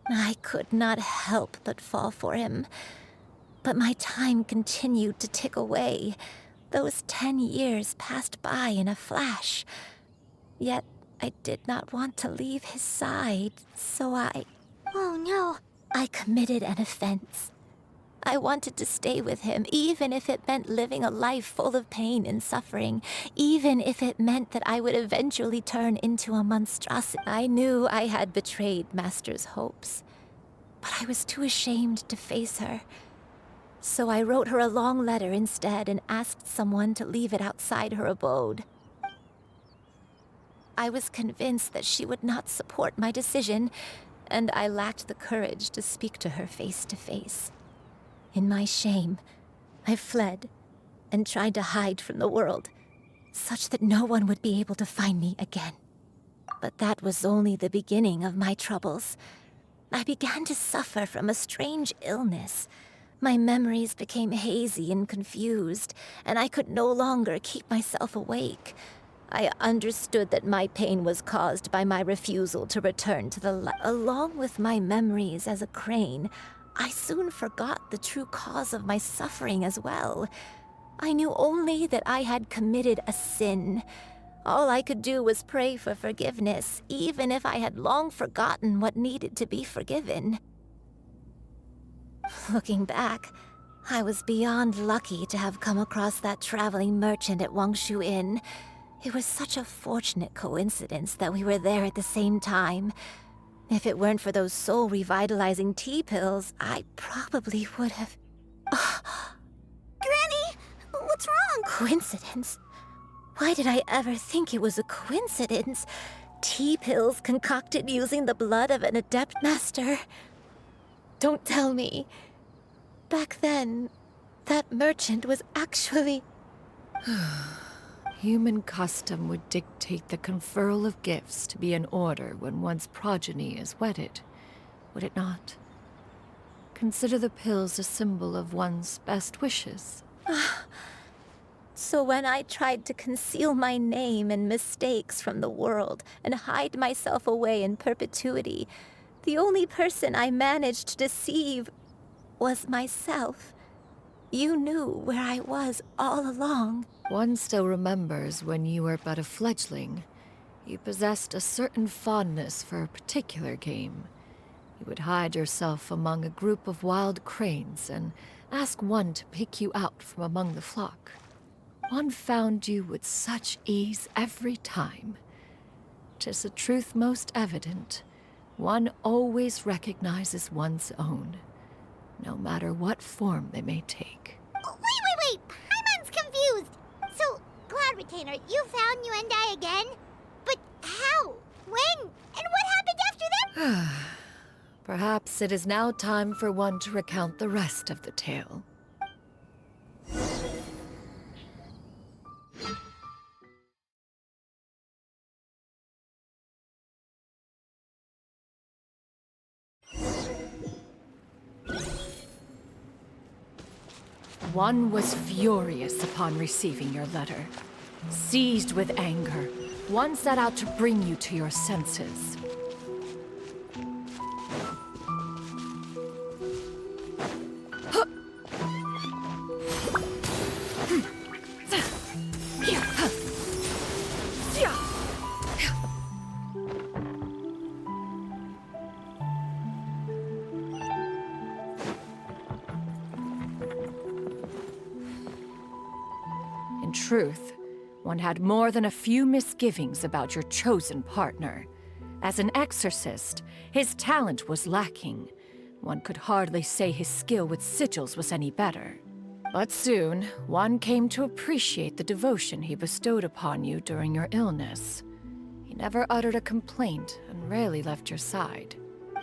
S13: I could not help but fall for him. But my time continued to tick away. Those 10 years passed by in a flash. Yet I did not want to leave his side, so
S2: Oh no.
S13: I committed an offense. I wanted to stay with him, even if it meant living a life full of pain and suffering, even if it meant that I would eventually turn into a monstrosity. I knew I had betrayed Master's hopes, but I was too ashamed to face her. So I wrote her a long letter instead and asked someone to leave it outside her abode. I was convinced that she would not support my decision, and I lacked the courage to speak to her face to face. In my shame, I fled and tried to hide from the world, such that no one would be able to find me again. But that was only the beginning of my troubles. I began to suffer from a strange illness. My memories became hazy and confused, and I could no longer keep myself awake. I understood that my pain was caused by my refusal to return to the light. Along with my memories as a crane, I soon forgot the true cause of my suffering as well. I knew only that I had committed a sin. All I could do was pray for forgiveness, even if I had long forgotten what needed to be forgiven. Looking back, I was beyond lucky to have come across that traveling merchant at Wangshu Inn. It was such a fortunate coincidence that we were there at the same time. If it weren't for those soul-revitalizing tea pills, I probably would have...
S12: Granny! What's wrong?
S13: Coincidence? Why did I ever think it was a coincidence? Tea pills concocted using the blood of an adept master. Don't tell me. Back then, that merchant was actually...
S3: Human custom would dictate the conferral of gifts to be in order when one's progeny is wedded, would it not? Consider the pills a symbol of one's best wishes.
S13: So when I tried to conceal my name and mistakes from the world and hide myself away in perpetuity, the only person I managed to deceive was myself. You knew where I was all along.
S3: One still remembers when you were but a fledgling. You possessed a certain fondness for a particular game. You would hide yourself among a group of wild cranes and ask one to pick you out from among the flock. One found you with such ease every time. 'Tis a truth most evident. One always recognizes one's own, no matter what form they may take.
S2: Wait! Paimon's confused! So, Cloud Retainer, you found Yuendai again? But how? When? And what happened after that?
S3: Perhaps it is now time for one to recount the rest of the tale. One was furious upon receiving your letter. Seized with anger, one set out to bring you to your senses. In truth, one had more than a few misgivings about your chosen partner. As an exorcist, his talent was lacking. One could hardly say his skill with sigils was any better. But soon, one came to appreciate the devotion he bestowed upon you during your illness. He never uttered a complaint and rarely left your side.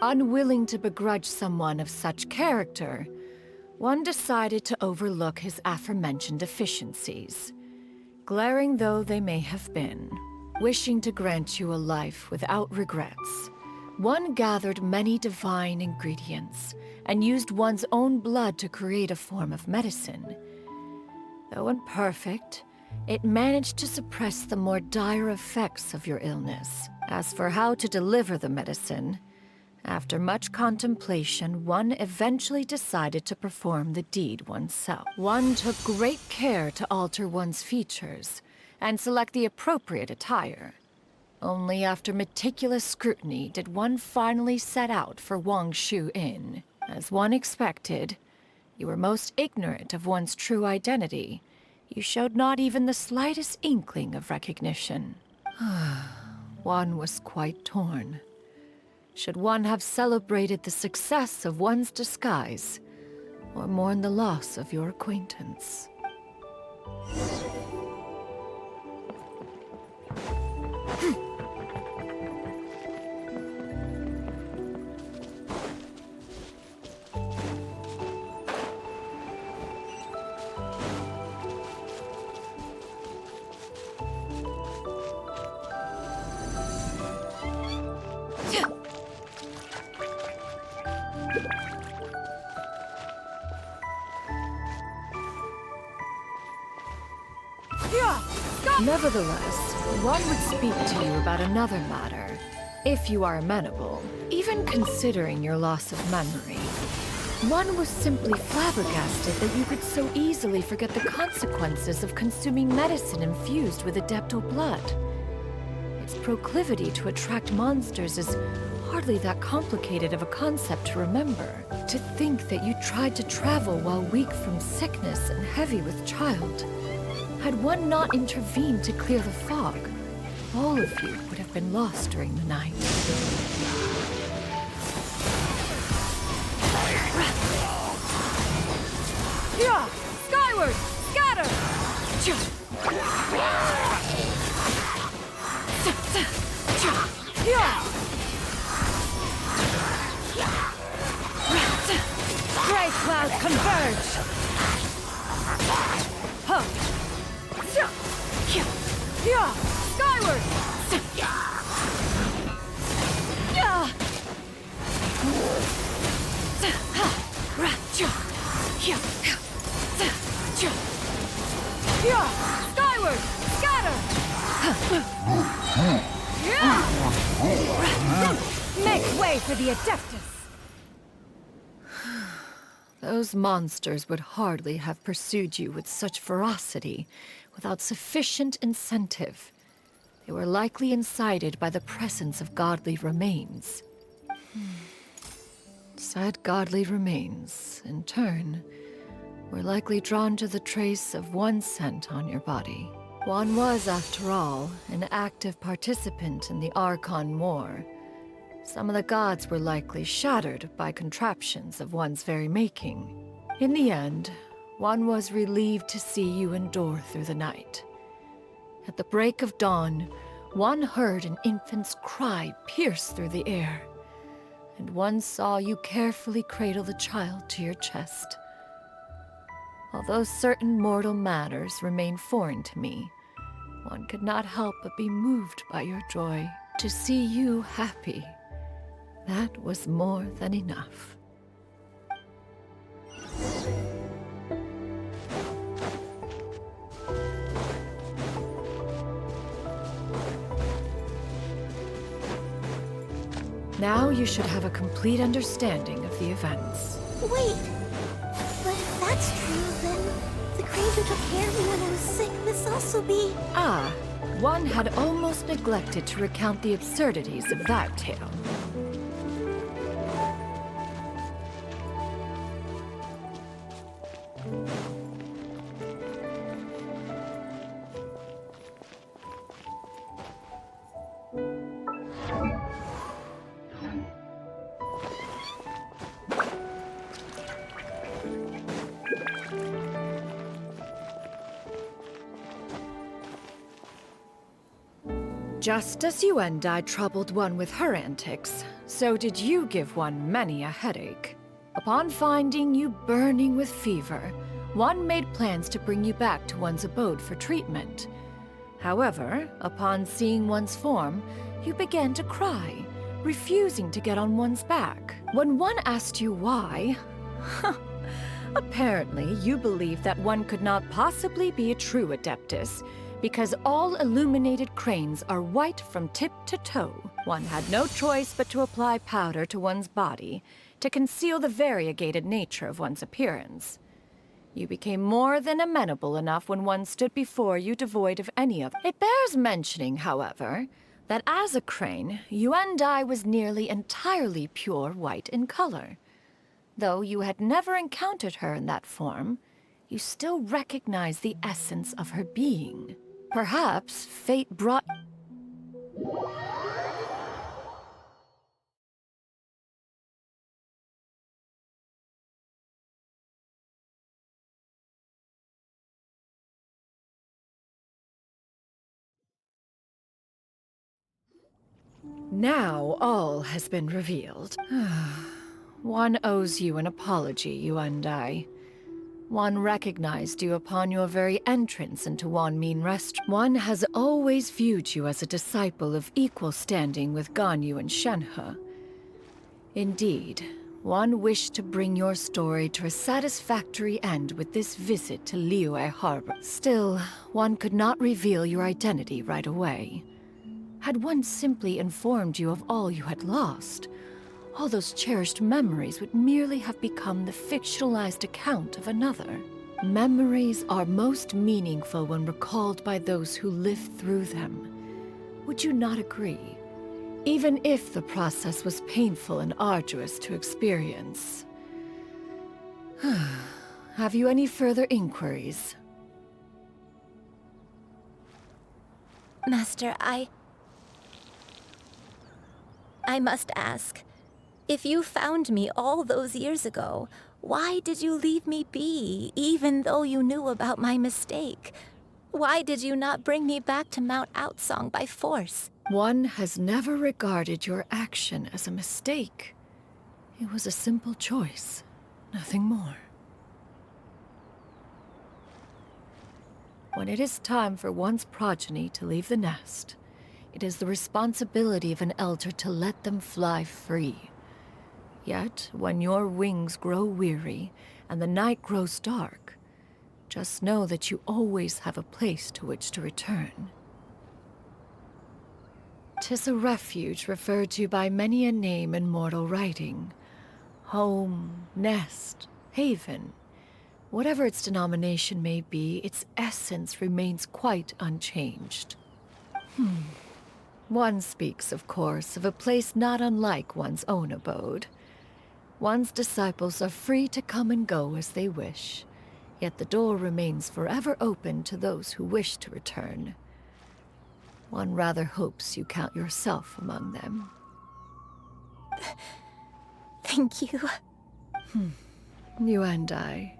S3: Unwilling to begrudge someone of such character, one decided to overlook his aforementioned deficiencies. Glaring though they may have been, wishing to grant you a life without regrets, one gathered many divine ingredients and used one's own blood to create a form of medicine. Though imperfect, it managed to suppress the more dire effects of your illness. As for how to deliver the medicine, after much contemplation, one eventually decided to perform the deed oneself. One took great care to alter one's features and select the appropriate attire. Only after meticulous scrutiny did one finally set out for Wangshu Inn. As one expected, you were most ignorant of one's true identity. You showed not even the slightest inkling of recognition. One was quite torn. Should one have celebrated the success of one's disguise, or mourn the loss of your acquaintance? Nevertheless, one would speak to you about another matter, if you are amenable. Even considering your loss of memory, one was simply flabbergasted that you could so easily forget the consequences of consuming medicine infused with Adeptal blood. Its proclivity to attract monsters is hardly that complicated of a concept to remember. To think that you tried to travel while weak from sickness and heavy with child. Had one not intervened to clear the fog, all of you would have been lost during the night. Yeah! Skyward! Scatter! Gray clouds converge! Huh! Yeah! Skyward! Skyward! Scatter! Make way for the Adeptus! Those monsters would hardly have pursued you with such ferocity without sufficient incentive. They were likely incited by the presence of godly remains. Said godly remains, in turn, were likely drawn to the trace of one scent on your body. One was, after all, an active participant in the Archon War. Some of the gods were likely shattered by contraptions of one's very making. In the end, one was relieved to see you endure through the night. At the break of dawn, one heard an infant's cry pierce through the air, and one saw you carefully cradle the child to your chest. Although certain mortal matters remain foreign to me, one could not help but be moved by your joy. To see you happy, that was more than enough. Now you should have a complete understanding of the events.
S12: Wait! But if that's true, then the crane who took care of me when I was sick must also be...
S3: Ah, one had almost neglected to recount the absurdities of that tale. Just as Yuendai troubled one with her antics, so did you give one many a headache. Upon finding you burning with fever, one made plans to bring you back to one's abode for treatment. However, upon seeing one's form, you began to cry, refusing to get on one's back. When one asked you why, apparently you believed that one could not possibly be a true Adeptus, because all illuminated cranes are white from tip to toe. One had no choice but to apply powder to one's body to conceal the variegated nature of one's appearance. You became more than amenable enough when one stood before you devoid of any of it. Bears mentioning, however, that as a crane, Yuendai was nearly entirely pure white in color. Though you had never encountered her in that form, you still recognized the essence of her being. Perhaps fate brought... Now all has been revealed. One owes you an apology, Yuendai. One recognized you upon your very entrance into Wanmin Restaurant. One has always viewed you as a disciple of equal standing with Ganyu and Shenhe. Indeed, one wished to bring your story to a satisfactory end with this visit to Liyue Harbor. Still, one could not reveal your identity right away. Had one simply informed you of all you had lost, all those cherished memories would merely have become the fictionalized account of another. Memories are most meaningful when recalled by those who lived through them. Would you not agree? Even if the process was painful and arduous to experience. Have you any further inquiries?
S13: Master, I must ask. If you found me all those years ago, why did you leave me be, even though you knew about my mistake? Why did you not bring me back to Mount Outsong by force?
S3: One has never regarded your action as a mistake. It was a simple choice, nothing more. When it is time for one's progeny to leave the nest, it is the responsibility of an elder to let them fly free. Yet, when your wings grow weary and the night grows dark, just know that you always have a place to which to return. 'Tis a refuge referred to by many a name in mortal writing. Home, nest, haven. Whatever its denomination may be, its essence remains quite unchanged. One speaks, of course, of a place not unlike one's own abode. One's disciples are free to come and go as they wish, yet the door remains forever open to those who wish to return. One rather hopes you count yourself among them.
S13: Thank you.
S3: Yuendai.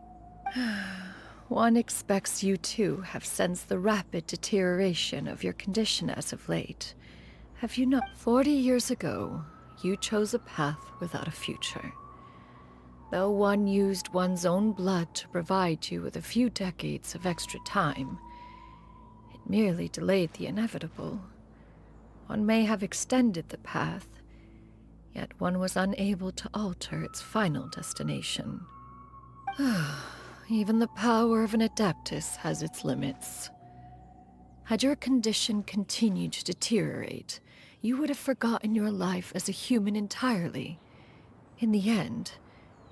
S3: One expects you too have sensed the rapid deterioration of your condition as of late. Have you not? 40 years ago, you chose a path without a future. Though one used one's own blood to provide you with a few decades of extra time, it merely delayed the inevitable. One may have extended the path, yet one was unable to alter its final destination. Even the power of an Adeptus has its limits. Had your condition continued to deteriorate, you would have forgotten your life as a human entirely. In the end,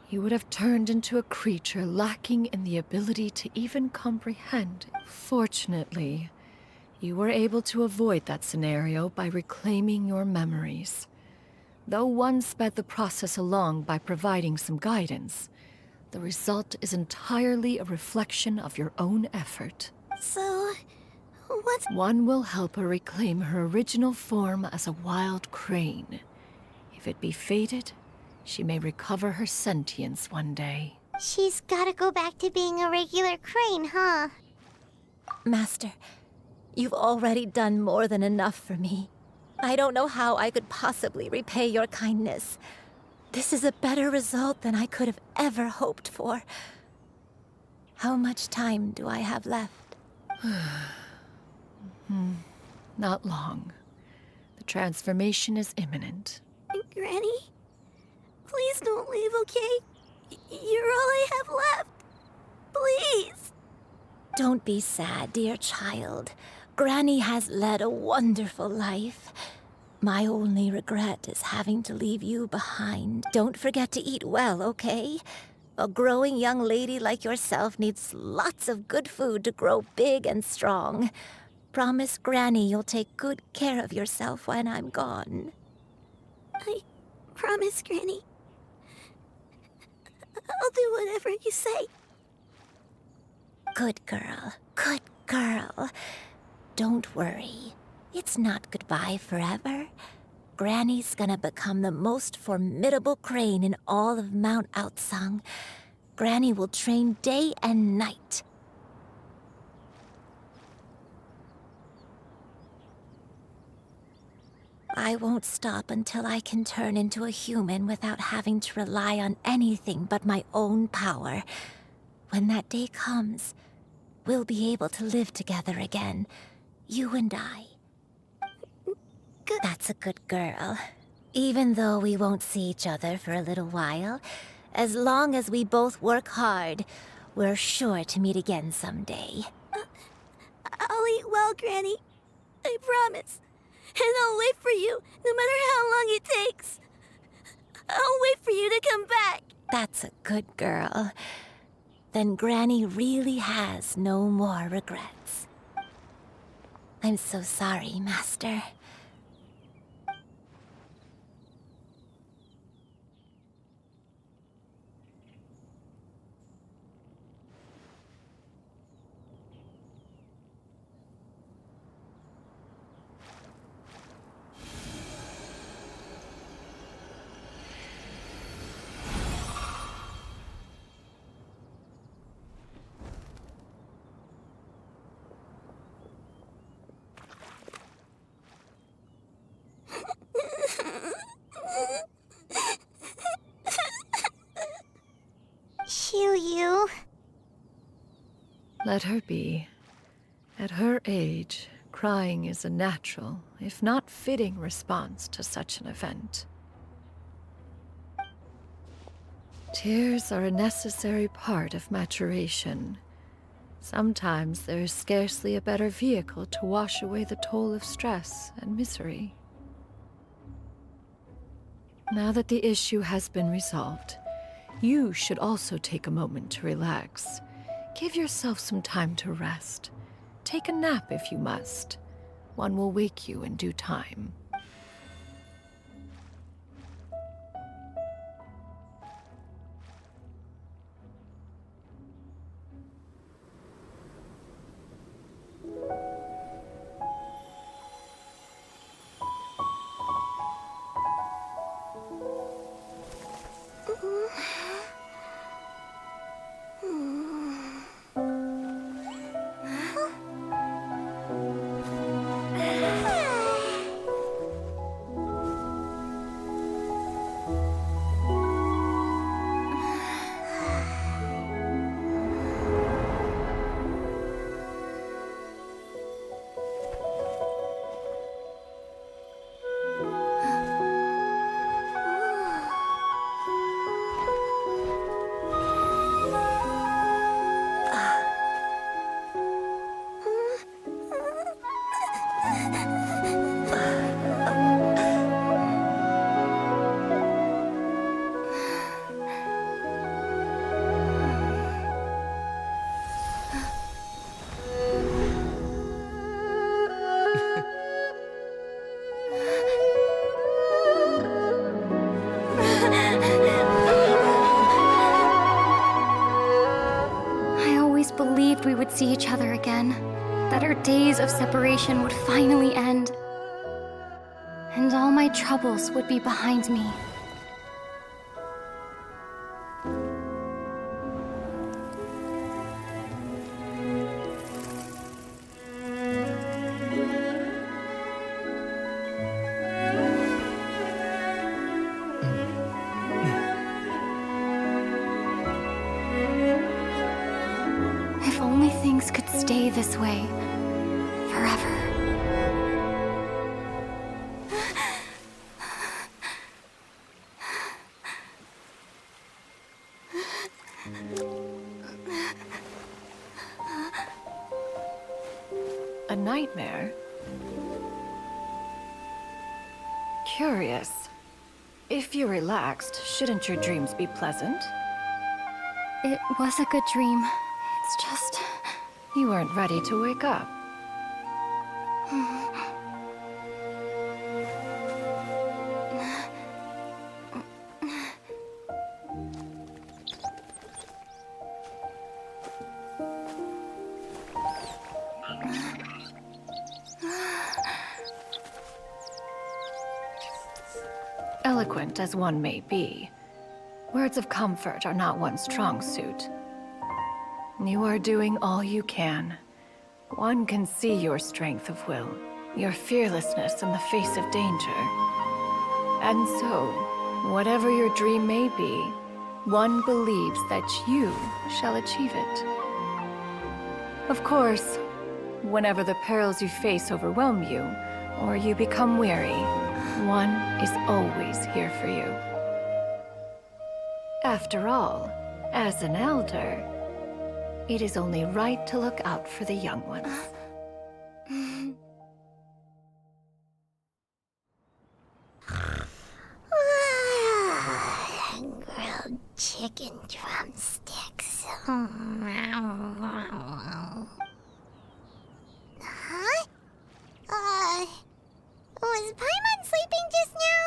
S3: you would have turned into a creature lacking in the ability to even comprehend. Fortunately, you were able to avoid that scenario by reclaiming your memories. Though one sped the process along by providing some guidance, the result is entirely a reflection of your own effort.
S12: So, what's...
S3: One will help her reclaim her original form as a wild crane. If it be fated, she may recover her sentience one day.
S2: She's gotta go back to being a regular crane, huh?
S13: Master, you've already done more than enough for me. I don't know how I could possibly repay your kindness. This is a better result than I could have ever hoped for. How much time do I have left?
S3: Not long. The transformation is imminent.
S12: Granny? Please don't leave, okay? You're all I have left. Please.
S13: Don't be sad, dear child. Granny has led a wonderful life. My only regret is having to leave you behind. Don't forget to eat well, okay? A growing young lady like yourself needs lots of good food to grow big and strong. Promise Granny you'll take good care of yourself when I'm gone.
S12: I promise, Granny. I'll do whatever you say.
S13: Good girl. Good girl. Don't worry. It's not goodbye forever. Granny's gonna become the most formidable crane in all of Mount Outsung. Granny will train day and night. I won't stop until I can turn into a human without having to rely on anything but my own power. When that day comes, we'll be able to live together again, you and I. That's a good girl. Even though we won't see each other for a little while, as long as we both work hard, we're sure to meet again someday.
S12: I'll eat well, Granny. I promise. And I'll wait for you, no matter how long it takes. I'll wait for you to come back.
S13: That's a good girl. Then Granny really has no more regrets. I'm so sorry, Master.
S2: Xiuyu.
S3: Let her be. At her age, crying is a natural, if not fitting, response to such an event. Tears are a necessary part of maturation. Sometimes there is scarcely a better vehicle to wash away the toll of stress and misery. Now that the issue has been resolved, you should also take a moment to relax. Give yourself some time to rest. Take a nap if you must. One will wake you in due time.
S19: see each other again, that our days of separation would finally end, and all my troubles would be behind me. If only things could stay this way forever.
S3: A nightmare? Curious. If you're relaxed, shouldn't your dreams be pleasant?
S19: It was a good dream. It's just...
S3: You weren't ready to wake up. Eloquent as one may be, words of comfort are not one's strong suit. You are doing all you can. One can see your strength of will, your fearlessness in the face of danger. And so, whatever your dream may be, one believes that you shall achieve it. Of course, whenever the perils you face overwhelm you, or you become weary, one is always here for you. After all, as an elder, it is only right to look out for the young ones.
S2: Grilled chicken drumsticks. Huh? Was Paimon sleeping just now?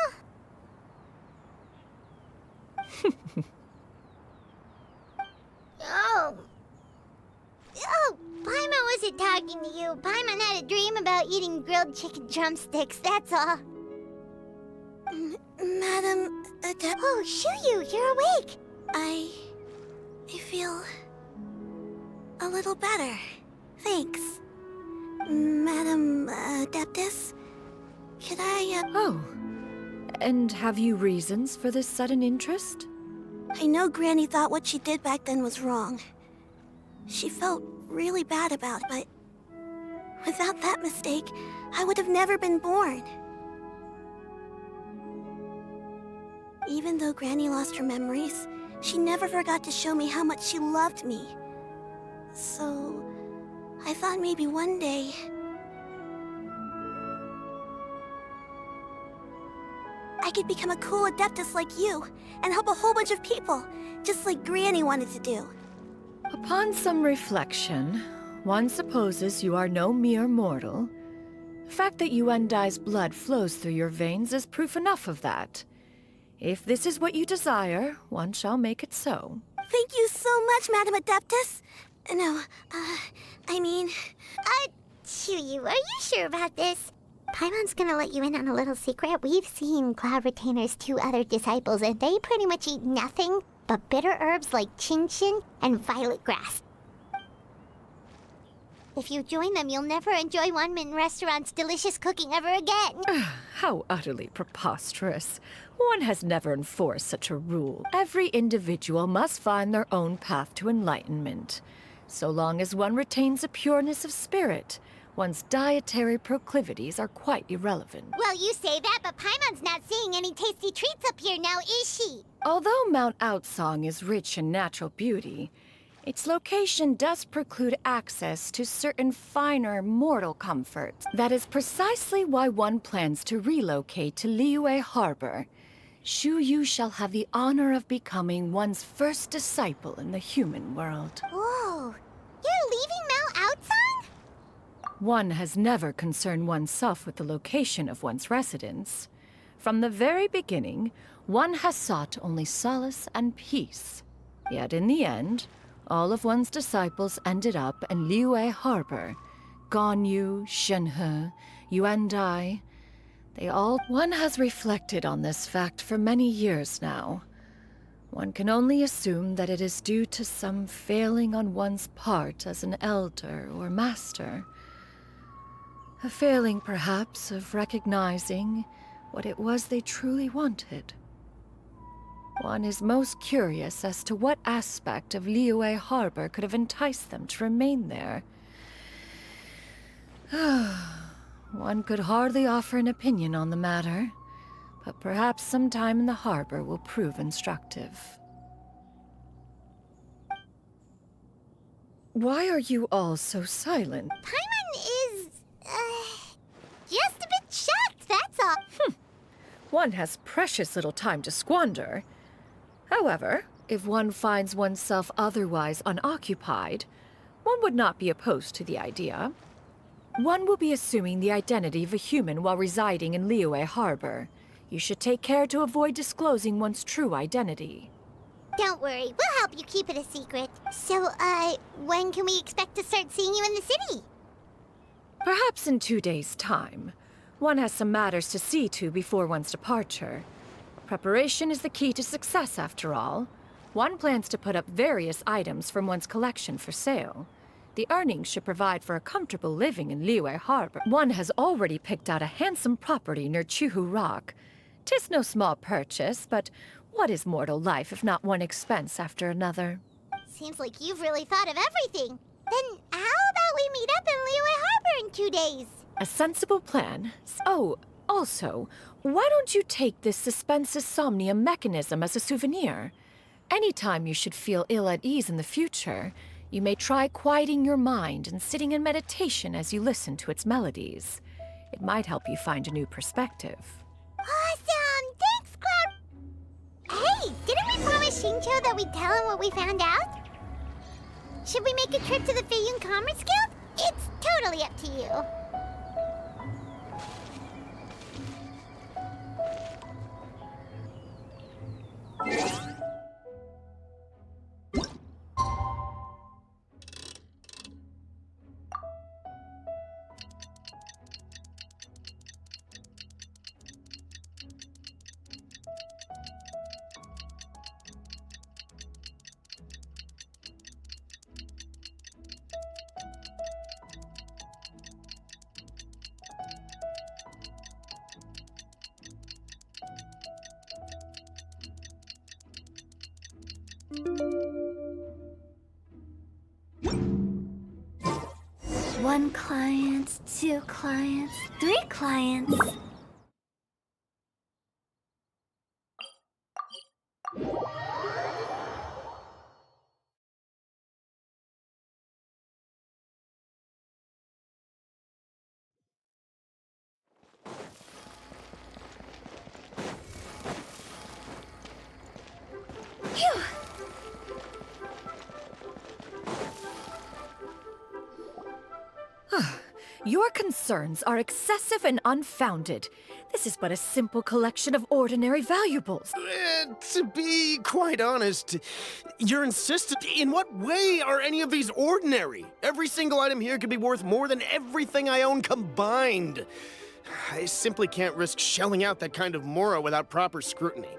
S2: Oh, Paimon wasn't talking to you. Paimon had a dream about eating grilled chicken drumsticks, that's all.
S12: Madam...
S2: Oh, Shuyu, you're awake!
S12: I feel... a little better. Thanks. Madam Adeptus, could I,
S3: Oh. And have you reasons for this sudden interest?
S12: I know Granny thought what she did back then was wrong. She felt really bad about it, but without that mistake, I would have never been born. Even though Granny lost her memories, she never forgot to show me how much she loved me. So, I thought maybe one day... I could become a cool Adeptus like you, and help a whole bunch of people, just like Granny wanted to do.
S3: Upon some reflection, one supposes you are no mere mortal. The fact that Yuendai's blood flows through your veins is proof enough of that. If this is what you desire, one shall make it so.
S12: Thank you so much, Madam Adeptus. No, I mean...
S2: Shuyu, are you sure about this? Paimon's gonna let you in on a little secret. We've seen Cloud Retainer's 2 other disciples, and they pretty much eat nothing but bitter herbs like Chinchin and violet grass. If you join them, you'll never enjoy Wanmin Restaurant's delicious cooking ever again.
S3: How utterly preposterous. One has never enforced such a rule. Every individual must find their own path to enlightenment. So long as one retains a pureness of spirit, one's dietary proclivities are quite irrelevant.
S2: Well, you say that, but Paimon's not seeing any tasty treats up here now, is she?
S3: Although Mount Outsong is rich in natural beauty, its location does preclude access to certain finer mortal comforts. That is precisely why one plans to relocate to Liyue Harbor. Shuyu shall have the honor of becoming one's first disciple in the human world.
S2: Whoa! You're leaving Mount Outsong?
S3: One has never concerned oneself with the location of one's residence. From the very beginning, one has sought only solace and peace. Yet in the end, all of one's disciples ended up in Liyue Harbor. Ganyu, Shenhe, Yuandai, they all... One has reflected on this fact for many years now. One can only assume that it is due to some failing on one's part as an elder or master. A failing, perhaps, of recognizing what it was they truly wanted. One is most curious as to what aspect of Liyue Harbor could have enticed them to remain there. One could hardly offer an opinion on the matter, but perhaps some time in the harbor will prove instructive. Why are you all so silent?
S2: Paimon is, just a bit shocked, that's all.
S3: One has precious little time to squander. However, if one finds oneself otherwise unoccupied, one would not be opposed to the idea. One will be assuming the identity of a human while residing in Liyue Harbor. You should take care to avoid disclosing one's true identity.
S2: Don't worry, we'll help you keep it a secret. So, when can we expect to start seeing you in the city?
S3: Perhaps in 2 days' time. One has some matters to see to before one's departure. Preparation is the key to success, after all. One plans to put up various items from one's collection for sale. The earnings should provide for a comfortable living in Liyue Harbor. One has already picked out a handsome property near Chuhu Rock. 'Tis no small purchase, but what is mortal life if not one expense after another?
S2: Seems like you've really thought of everything. Then how about we meet up in Liyue Harbor in 2 days?
S3: A sensible plan. Oh, also, why don't you take this suspense somnium mechanism as a souvenir? Anytime you should feel ill at ease in the future, you may try quieting your mind and sitting in meditation as you listen to its melodies. It might help you find a new perspective.
S2: Awesome! Thanks, Cloud! Hey, didn't we promise Shincho that we'd tell him what we found out? Should we make a trip to the Feiyun Commerce Guild? It's totally up to you. One client, 2 clients, 3 clients. Phew!
S3: Your concerns are excessive and unfounded. This is but a simple collection of ordinary valuables.
S10: To be quite honest, you're insistent. In what way are any of these ordinary? Every single item here could be worth more than everything I own combined. I simply can't risk shelling out that kind of mora without proper scrutiny.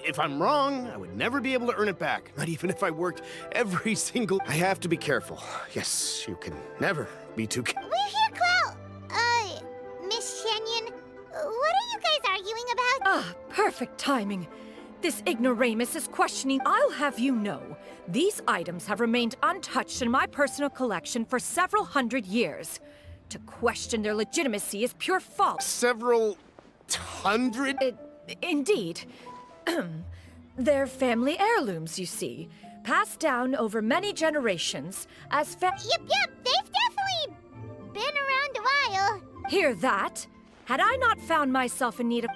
S10: If I'm wrong, I would never be able to earn it back, not even if I worked every single... I have to be careful. Yes, you can never be too careful.
S2: We're here, Cloud! Miss Shenyan, what are you guys arguing about?
S3: Ah, perfect timing. This ignoramus is questioning. I'll have you know, these items have remained untouched in my personal collection for several hundred years. To question their legitimacy is pure false.
S10: Several hundred?
S3: Indeed. They're family heirlooms, you see. Passed down over many generations as
S2: Yep, they've definitely been around a while.
S3: Hear that? Had I not found myself in need of...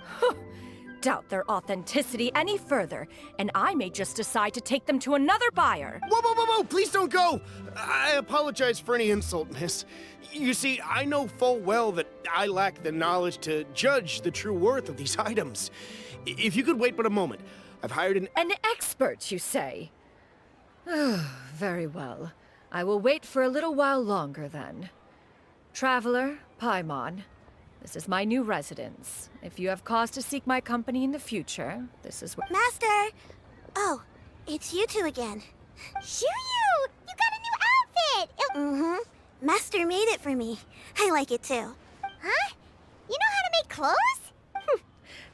S3: doubt their authenticity any further, and I may just decide to take them to another buyer.
S10: Whoa, please don't go! I apologize for any insult, miss. You see, I know full well that I lack the knowledge to judge the true worth of these items. If you could wait but a moment, I've hired an
S3: expert, you say? Very well. I will wait for a little while longer then. Traveler, Paimon, this is my new residence. If you have cause to seek my company in the future, this is where—
S12: Master! Oh, it's you two again.
S2: Shuyu! You got a new outfit!
S12: Mm-hmm. Master made it for me. I like it too.
S2: Huh? You know how to make clothes?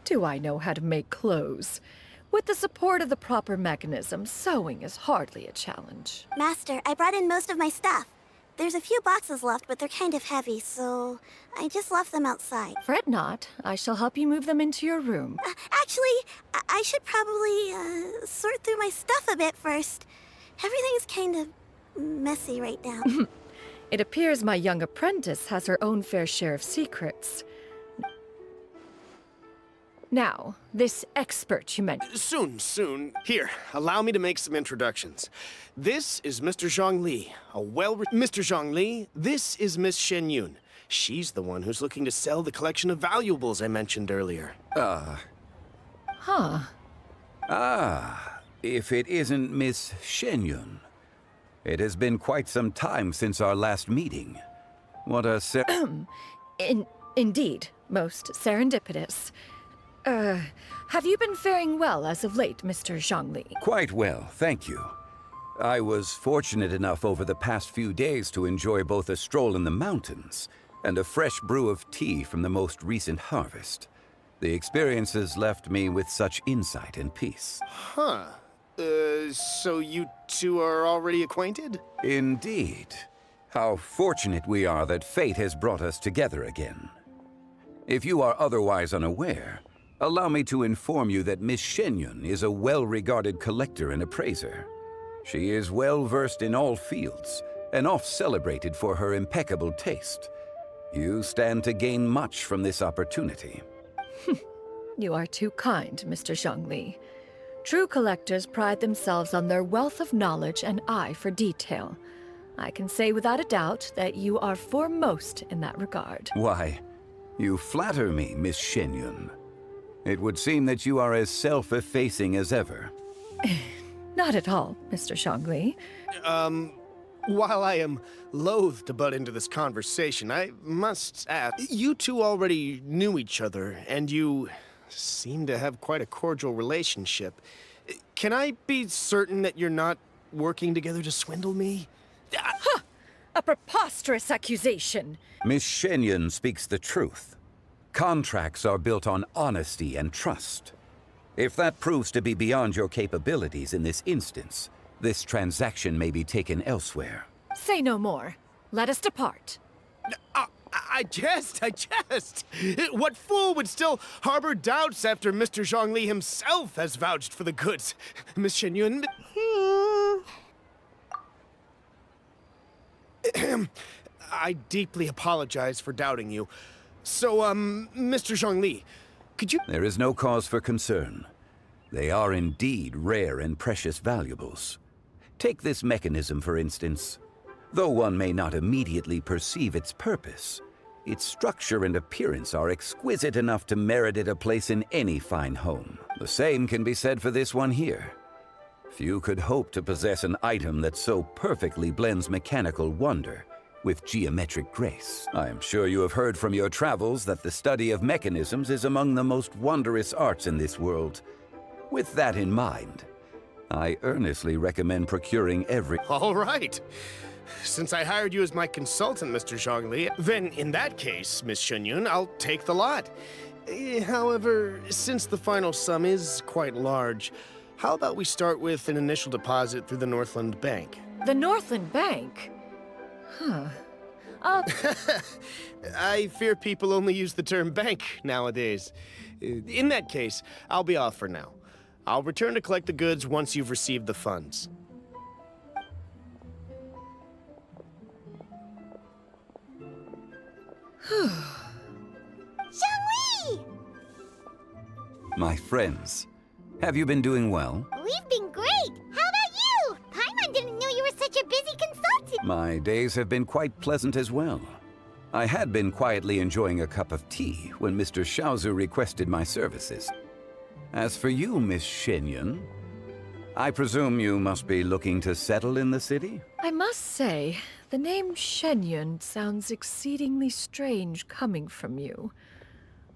S3: Do I know how to make clothes? With the support of the proper mechanism, sewing is hardly a challenge.
S12: Master, I brought in most of my stuff. There's a few boxes left, but they're kind of heavy, so I just left them outside.
S3: Fret not. I shall help you move them into your room.
S12: Actually, I should probably sort through my stuff a bit first. Everything's kind of messy right now.
S3: It appears my young apprentice has her own fair share of secrets. Now, this expert you mentioned—
S10: Soon. Here, allow me to make some introductions. This is Mr. Zhongli, Mr. Zhongli, this is Miss Shen Yun. She's the one who's looking to sell the collection of valuables I mentioned earlier.
S20: If it isn't Miss Shen Yun. It has been quite some time since our last meeting. What a
S3: Indeed, most serendipitous. Have you been faring well as of late, Mr. Zhongli?
S20: Quite well, thank you. I was fortunate enough over the past few days to enjoy both a stroll in the mountains and a fresh brew of tea from the most recent harvest. The experiences left me with such insight and peace.
S10: Huh. So you two are already acquainted?
S20: Indeed. How fortunate we are that fate has brought us together again. If you are otherwise unaware, allow me to inform you that Miss Shen Yun is a well-regarded collector and appraiser. She is well-versed in all fields, and oft-celebrated for her impeccable taste. You stand to gain much from this opportunity.
S3: You are too kind, Mr. Zhongli. True collectors pride themselves on their wealth of knowledge and eye for detail. I can say without a doubt that you are foremost in that regard.
S20: Why, you flatter me, Miss Shen Yun. It would seem that you are as self-effacing as ever.
S3: Not at all, Mr. Zhongli.
S10: While I am loath to butt into this conversation, I must ask, you two already knew each other, and you seem to have quite a cordial relationship. Can I be certain that you're not working together to swindle me?
S3: Ha! A preposterous accusation!
S20: Miss Shen Yun speaks the truth. Contracts are built on honesty and trust. If that proves to be beyond your capabilities in this instance, this transaction may be taken elsewhere.
S3: Say no more. Let us depart.
S10: I jest. What fool would still harbor doubts after Mr. Zhongli himself has vouched for the goods? Miss Shen Yun? I deeply apologize for doubting you. So, Mr. Zhongli, could you—
S20: There is no cause for concern. They are indeed rare and precious valuables. Take this mechanism, for instance. Though one may not immediately perceive its purpose, its structure and appearance are exquisite enough to merit it a place in any fine home. The same can be said for this one here. Few could hope to possess an item that so perfectly blends mechanical wonder with geometric grace. I am sure you have heard from your travels that the study of mechanisms is among the most wondrous arts in this world. With that in mind, I earnestly recommend procuring every—
S10: All right. Since I hired you as my consultant, Mr. Zhongli, then in that case, Miss Shen Yun, I'll take the lot. However, since the final sum is quite large, how about we start with an initial deposit through the Northland Bank?
S3: The Northland Bank? Huh.
S10: I fear people only use the term bank nowadays. In that case, I'll be off for now. I'll return to collect the goods once you've received the funds.
S2: Zhongli!
S20: My friends, have you been doing well?
S2: We've been great! How about you? Paimon didn't know you were such a busy consultant!
S20: My days have been quite pleasant as well. I had been quietly enjoying a cup of tea when Mr. Xiaozu requested my services. As for you, Miss Shen Yun, I presume you must be looking to settle in the city?
S3: I must say, the name Shenyun sounds exceedingly strange coming from you.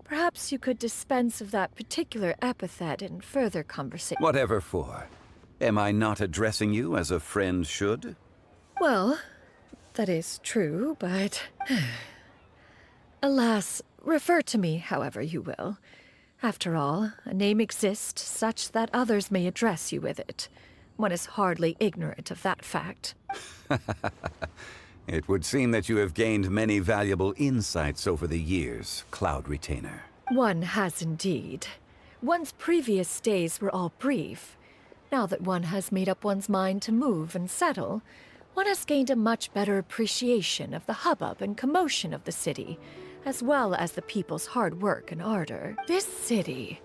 S3: Perhaps you could dispense of that particular epithet in further conversation.
S20: Whatever for. Am I not addressing you as a friend should?
S3: Well, that is true, but... Alas, refer to me however you will. After all, a name exists such that others may address you with it. One is hardly ignorant of that fact.
S20: It would seem that you have gained many valuable insights over the years, Cloud Retainer.
S3: One has indeed. One's previous stays were all brief. Now that one has made up one's mind to move and settle, one has gained a much better appreciation of the hubbub and commotion of the city, as well as the people's hard work and ardor. This city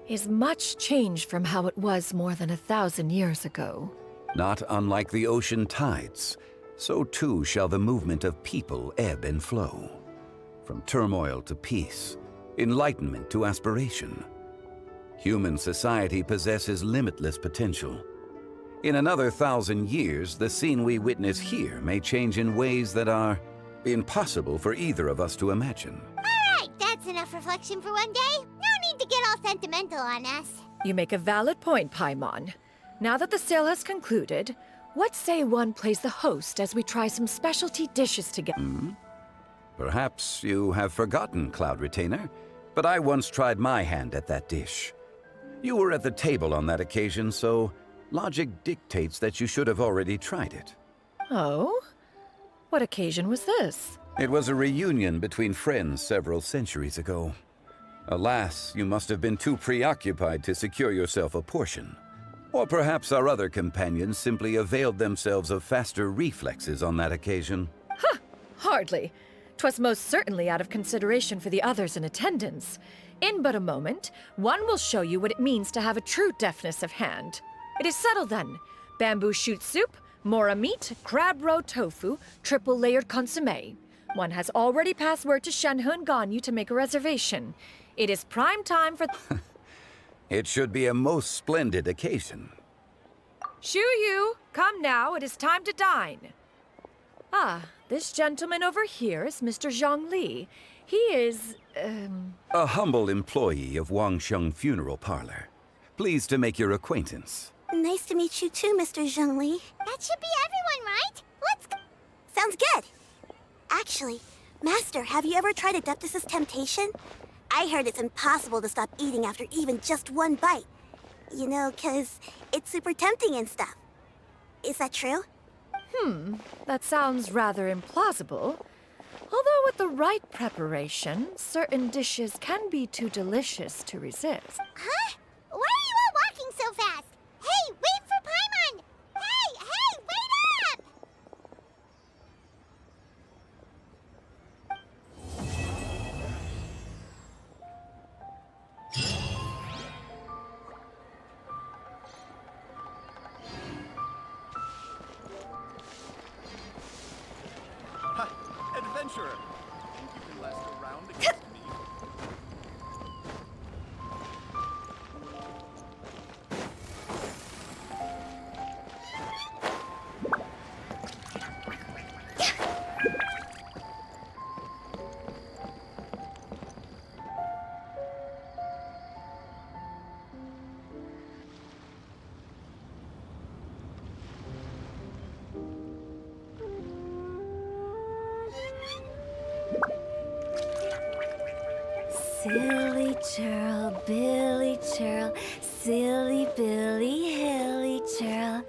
S3: is much changed from how it was more than 1,000 years ago.
S20: Not unlike the ocean tides, so too shall the movement of people ebb and flow. From turmoil to peace, enlightenment to aspiration. Human society possesses limitless potential. In another 1,000 years, the scene we witness here may change in ways that are impossible for either of us to imagine.
S2: Alright, that's enough reflection for one day. No need to get all sentimental on us.
S3: You make a valid point, Paimon. Now that the sale has concluded, what say one plays the host as we try some specialty dishes together?
S20: Perhaps you have forgotten, Cloud Retainer, but I once tried my hand at that dish. You were at the table on that occasion, so logic dictates that you should have already tried it.
S3: Oh? What occasion was this?
S20: It was a reunion between friends several centuries ago. Alas, you must have been too preoccupied to secure yourself a portion. Or perhaps our other companions simply availed themselves of faster reflexes on that occasion.
S3: Huh! Hardly. 'Twas most certainly out of consideration for the others in attendance. In but a moment, one will show you what it means to have a true deftness of hand. It is settled then. Bamboo shoot soup, mora meat, crab roe tofu, triple-layered consommé. One has already passed word to Shenhe and Ganyu to make a reservation. It is prime time for...
S20: It should be a most splendid occasion.
S3: Shu Yu, come now, it is time to dine. Ah, this gentleman over here is Mr. Zhang Li. He is,
S20: A humble employee of Wangsheng Funeral Parlor. Pleased to make your acquaintance.
S12: Nice to meet you too, Mr. Zhongli.
S2: That should be everyone, right? Let's go.
S12: Sounds good. Actually, Master, have you ever tried Adeptus' temptation? I heard it's impossible to stop eating after even just one bite. You know, 'cause it's super tempting and stuff. Is that true?
S3: That sounds rather implausible. Although with the right preparation, certain dishes can be too delicious to resist.
S2: Huh? Why are you all walking so fast? Hey, wait for Paimon! Hey, wait up!
S10: Adventurer! Think you can last a round against me?
S13: Silly churl, Billy churl, silly Billy, hilly churl.